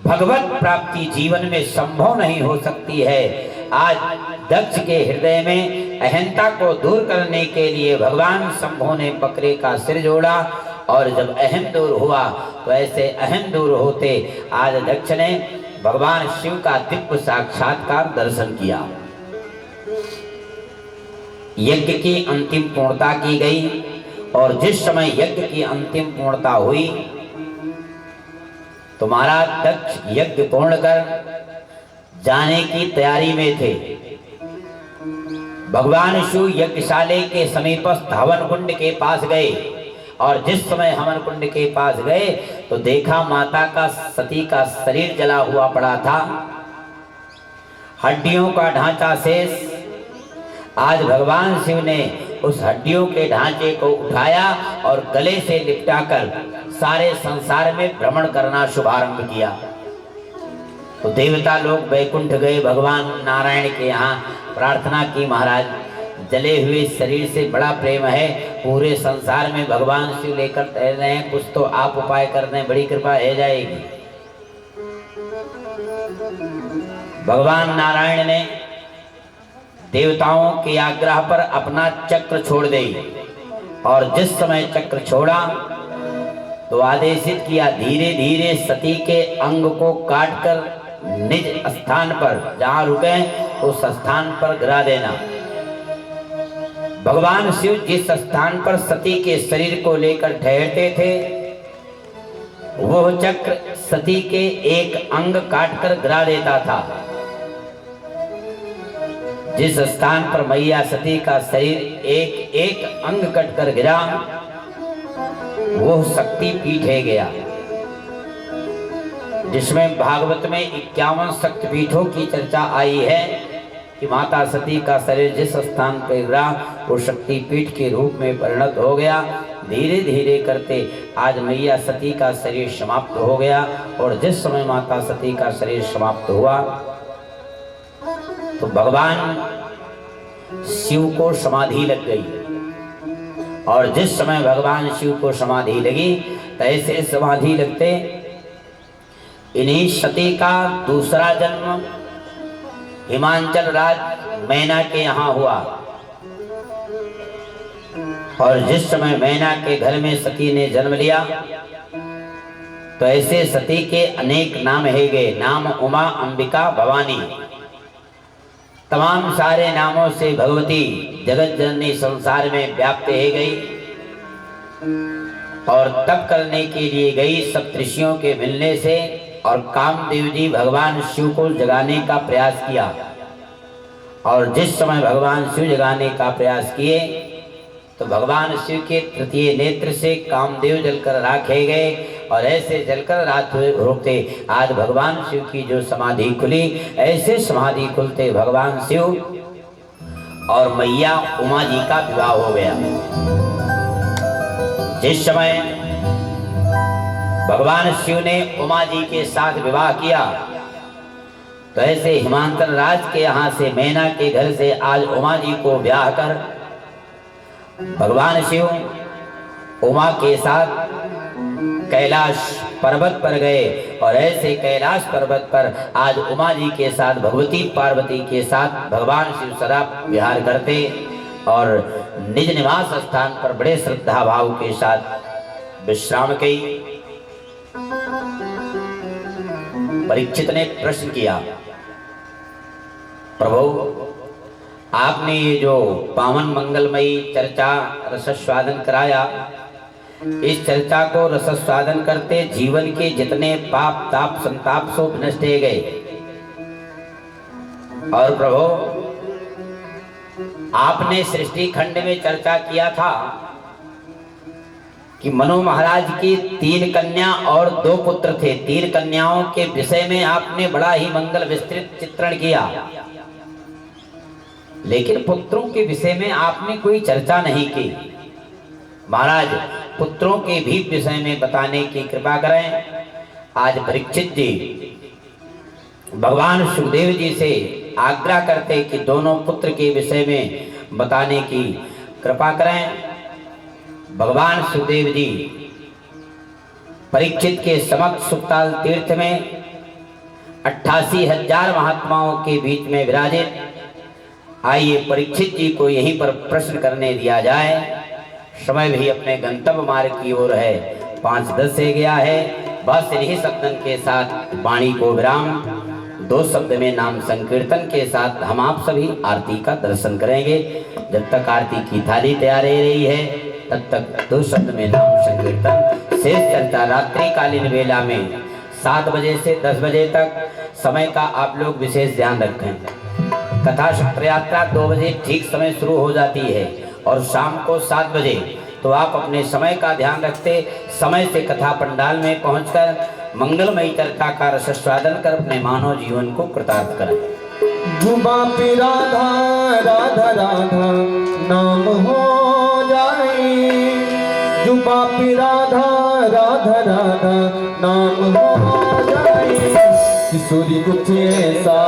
भगवत प्राप्ति जीवन में संभव नहीं हो सकती है। आज दक्ष के हृदय में अहंता को दूर करने के लिए भगवान शंभु ने बकरे का सिर जोड़ा। और जब अहम दूर हुआ तो ऐसे अहम दूर होते आज दक्ष ने भगवान शिव का दिव्य साक्षात्कार दर्शन किया। यज्ञ की अंतिम पूर्णता की गई और जिस समय यज्ञ की अंतिम पूर्णता हुई तो महाराज दक्ष यज्ञ पूर्ण कर जाने की तैयारी में थे। भगवान शिव यज्ञशाले के समीपस्थ हवन कुंड के पास गए और जिस समय हवन कुंड के पास गए तो देखा माता का सती का शरीर जला हुआ पड़ा था, हड्डियों का ढांचा शेष। आज भगवान शिव ने उस हड्डियों के ढांचे को उठाया और गले से लिपटाकर सारे संसार में भ्रमण करना शुभारंभ किया। तो देवता लोग वैकुंठ गए, भगवान नारायण के यहाँ प्रार्थना की, महाराज जले हुए शरीर से बड़ा प्रेम है, पूरे संसार में भगवान शिव लेकर टहल रहे हैं, कुछ तो आप उपाय कर दें, बड़ी कृपा हो जाएगी। भगवान नारायण ने देवताओं के आग्रह पर अपना चक्र छोड़ दी और जिस समय चक्र छोड़ा तो आदेशित किया धीरे धीरे सती के अंग को काटकर निज स्थान पर जहां रुके उस स्थान पर गिरा देना। भगवान शिव जिस स्थान पर सती के शरीर को लेकर ठहरते थे वह चक्र सती के एक अंग काटकर गिरा देता था। जिस स्थान पर मैया सती का शरीर एक एक अंग कटकर गिरा वो शक्ति पीठ है गया, जिसमें भागवत में 51 शक्तिपीठों की चर्चा आई है कि माता सती का शरीर जिस स्थान पर गिरा वो शक्तिपीठ के रूप में परिणत हो गया। धीरे धीरे करते आज मैया सती का शरीर समाप्त हो गया और जिस समय माता सती का शरीर समाप्त हुआ तो भगवान शिव को समाधि लग गई और जिस समय भगवान शिव को समाधि लगी तो ऐसे समाधि लगते इन्हीं सती का दूसरा जन्म हिमांचल राज मैना के यहाँ हुआ और जिस समय मैना के घर में सती ने जन्म लिया तो ऐसे सती के अनेक नाम है गए, नाम उमा, अंबिका, भवानी, तमाम सारे नामों से भगवती जगत जननी संसार में व्याप्त है गई। और तप करने के लिए गई सप्तऋषियों के मिलने से और कामदेव जी भगवान शिव को जगाने का प्रयास किया। और जिस समय भगवान शिव जगाने का प्रयास किए तो भगवान शिव के तृतीय नेत्र से कामदेव जलकर राखे गए और ऐसे जलकर रात होते आज भगवान शिव की जो समाधि खुली, ऐसे समाधि खुलते भगवान शिव और मैया उमा जी का विवाह हो गया। जिस समय भगवान शिव ने उमा जी के साथ विवाह किया तो ऐसे हिमांचल राज के यहाँ से मैना के घर से आज उमा जी को ब्याह कर भगवान शिव उमा के साथ कैलाश पर्वत पर गए और ऐसे कैलाश पर्वत पर आज उमा जी के साथ भगवती पार्वती के साथ भगवान शिव सदा विहार करते और निज निवास स्थान पर बड़े श्रद्धा भाव के साथ विश्राम की। परीक्षित ने प्रश्न किया, प्रभु आपने ये जो पावन मंगलमयी चर्चा रसस्वादन कराया, इस चर्चा को रसस्वादन करते जीवन के जितने पाप ताप संताप सो नष्ट गए। और प्रभु आपने सृष्टि खंड में चर्चा किया था कि मनु महाराज की 3 कन्या और 2 पुत्र थे। 3 कन्याओं के विषय में आपने बड़ा ही मंगल विस्तृत चित्रण किया, लेकिन पुत्रों के विषय में आपने कोई चर्चा नहीं की। महाराज पुत्रों के भी विषय में बताने की कृपा करें। आज परीक्षित जी भगवान सुखदेव जी से आग्रह करते कि दोनों पुत्र के विषय में बताने की कृपा करें। भगवान सुखदेव जी परीक्षित के समक्ष सुखताल तीर्थ में 88,000 महात्माओं के बीच में विराजित। आइए परीक्षित जी को यहीं पर प्रश्न करने दिया जाए। समय भी अपने गंतव्य मार्ग की ओर है, 5:10 से गया है। बस इन्हीं शब्दन के साथ वाणी को विराम, 2 शब्द में नाम संकीर्तन के साथ हम आप सभी आरती का दर्शन करेंगे। जब तक आरती की थाली तैयार रह रही है तब तक 2 शब्द में नाम संकीर्तन। शेष चर्चा रात्रिकालीन वेला में 7 बजे से 10 बजे तक समय का आप लोग विशेष ध्यान रखें। कथा शस्त्र यात्रा 2 बजे ठीक समय शुरू हो जाती है और शाम को 7 बजे। तो आप अपने समय का ध्यान रखते समय से कथा पंडाल में पहुंचकर मंगलमयी चर्चा का रसस्वादन कर अपने मानव जीवन को कृतार्थ करें। जुबा पे राधा राधा राधा नाम हो जाए, जुबा पे राधा राधा राधा नाम हो जाए, किशोरी कुछ ऐसा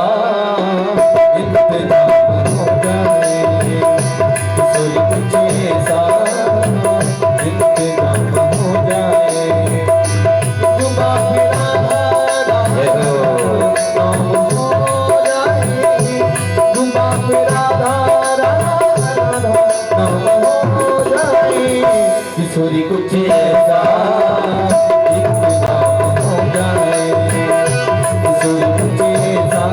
इंतजाम हो जाए, किशोरी कुछ ऐसा इंतजाम हो जाए, जुबा पे राधा राधा नाम हो जाए, जुबा पे राधा राधा नाम हो जाए, किशोरी कुछ ऐसा इंतजाम हो जाए, किशोरी कुछ ऐसा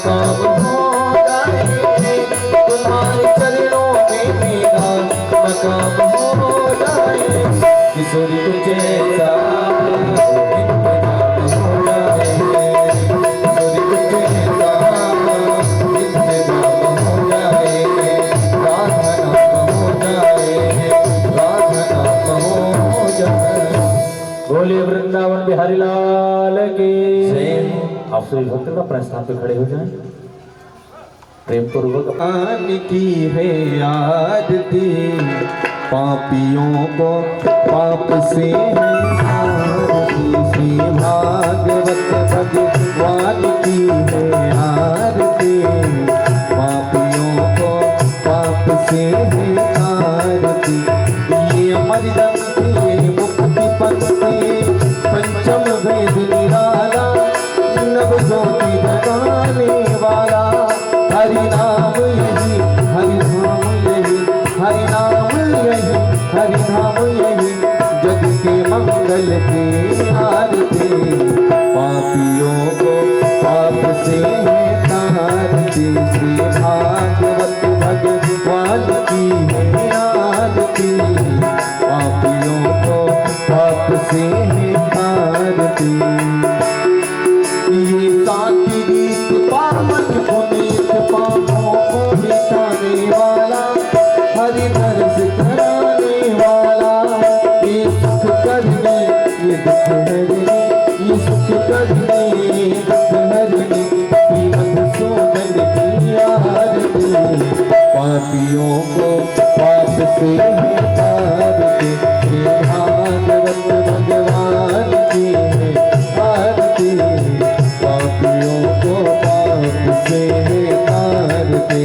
मकाम हो जाए, तुम्हारे चरणों में मेरा मकाम हो जाए। किशोरी कुछ ऐसा इंतजाम हो जाए, किशोरी कुछ ऐसा इंतजाम हो जाए, राधा नाम हो जाए, राधा नाम हो जाए। बोलिए वृंदावन बिहारी लाल की आप सभी भक्त का प्रस्थान पे खड़े हो जाएं। प्रेम पूर्वक आन की है आरती, पापियों को पाप से है आरती। श्री भागवत भगवान की है आरती, पापियों को पाप से है आरती। ये अमर ग्रंथ ये मुक्ति पंक्ति, पंचम वेद निराला, नव ज्योति जगाने वाला। हरि नाम यही, हरि नाम यही, हरि नाम यही, हरि नाम यही, जग के मंगल की आरती। पापियों को पाप से है तारती, श्री भागवत भगवान की है आरती। पापियों को पाप से है तारती। ये साथी गीत पावन पुनीत, पापों को मिटाने वाला, हरि दर्श कराने वाला। ये सुख करने ये दुख हरने, ये सुख करने ये दुख हरने, श्री मधुसूदन की आरती। पापियों को पाप से है तारती, श्री भागवत भगवान की है आरती। पापियों को पाप से है तारती।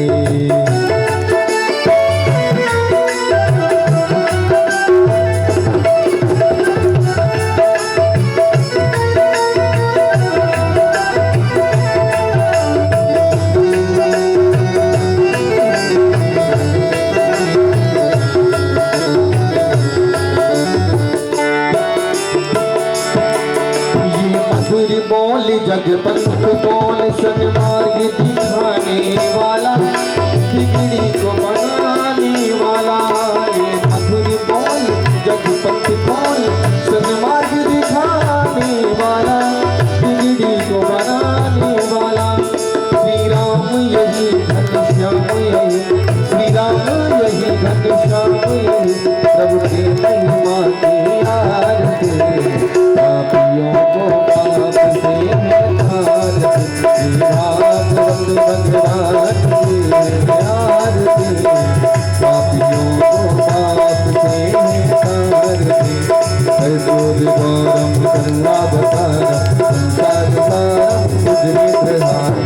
बोल जगपत बोल सन्मार्ग दिखाने वाला, बिगड़ी को बनाने वाला। ये मधुर बोल जगपत बोल सन्मार्ग दिखाने वाला, बिगड़ी को बनाने वाला। श्री राम यही घनश्याम यही, श्री राम यही घनश्याम यही, प्रभु के महिमा की आरती। पापियों को पाप से है तारती, श्री भागवत भगवान की है आरती। पापियों को पाप से है तारती। हरिद्वार गौरम करुणावतारम, संसार सारम मुद्रितहारम,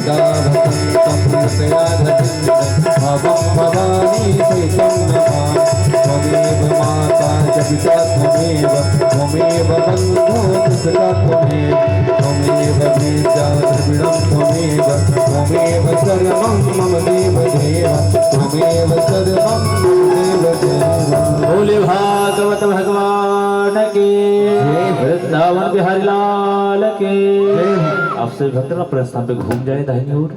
दावसंतं प्रयाधचिन्दं, भवं भवानी शेषं नमामि। त्वमेव माता च पिता त्वमेव, त्वमेव बन्धुः सखा त्वमेव, त्वमेव विद्या द्रविणं त्वमेव, त्वमेव सर्वं मम देवदेव, त्वमेव सर्वं मम देवदेव। बोले भागवत भगवान की, वृंदावन बिहारी लाल की। आप सभी भक्त का प्रस्थान पे घूम जाए दाहिनी ओर।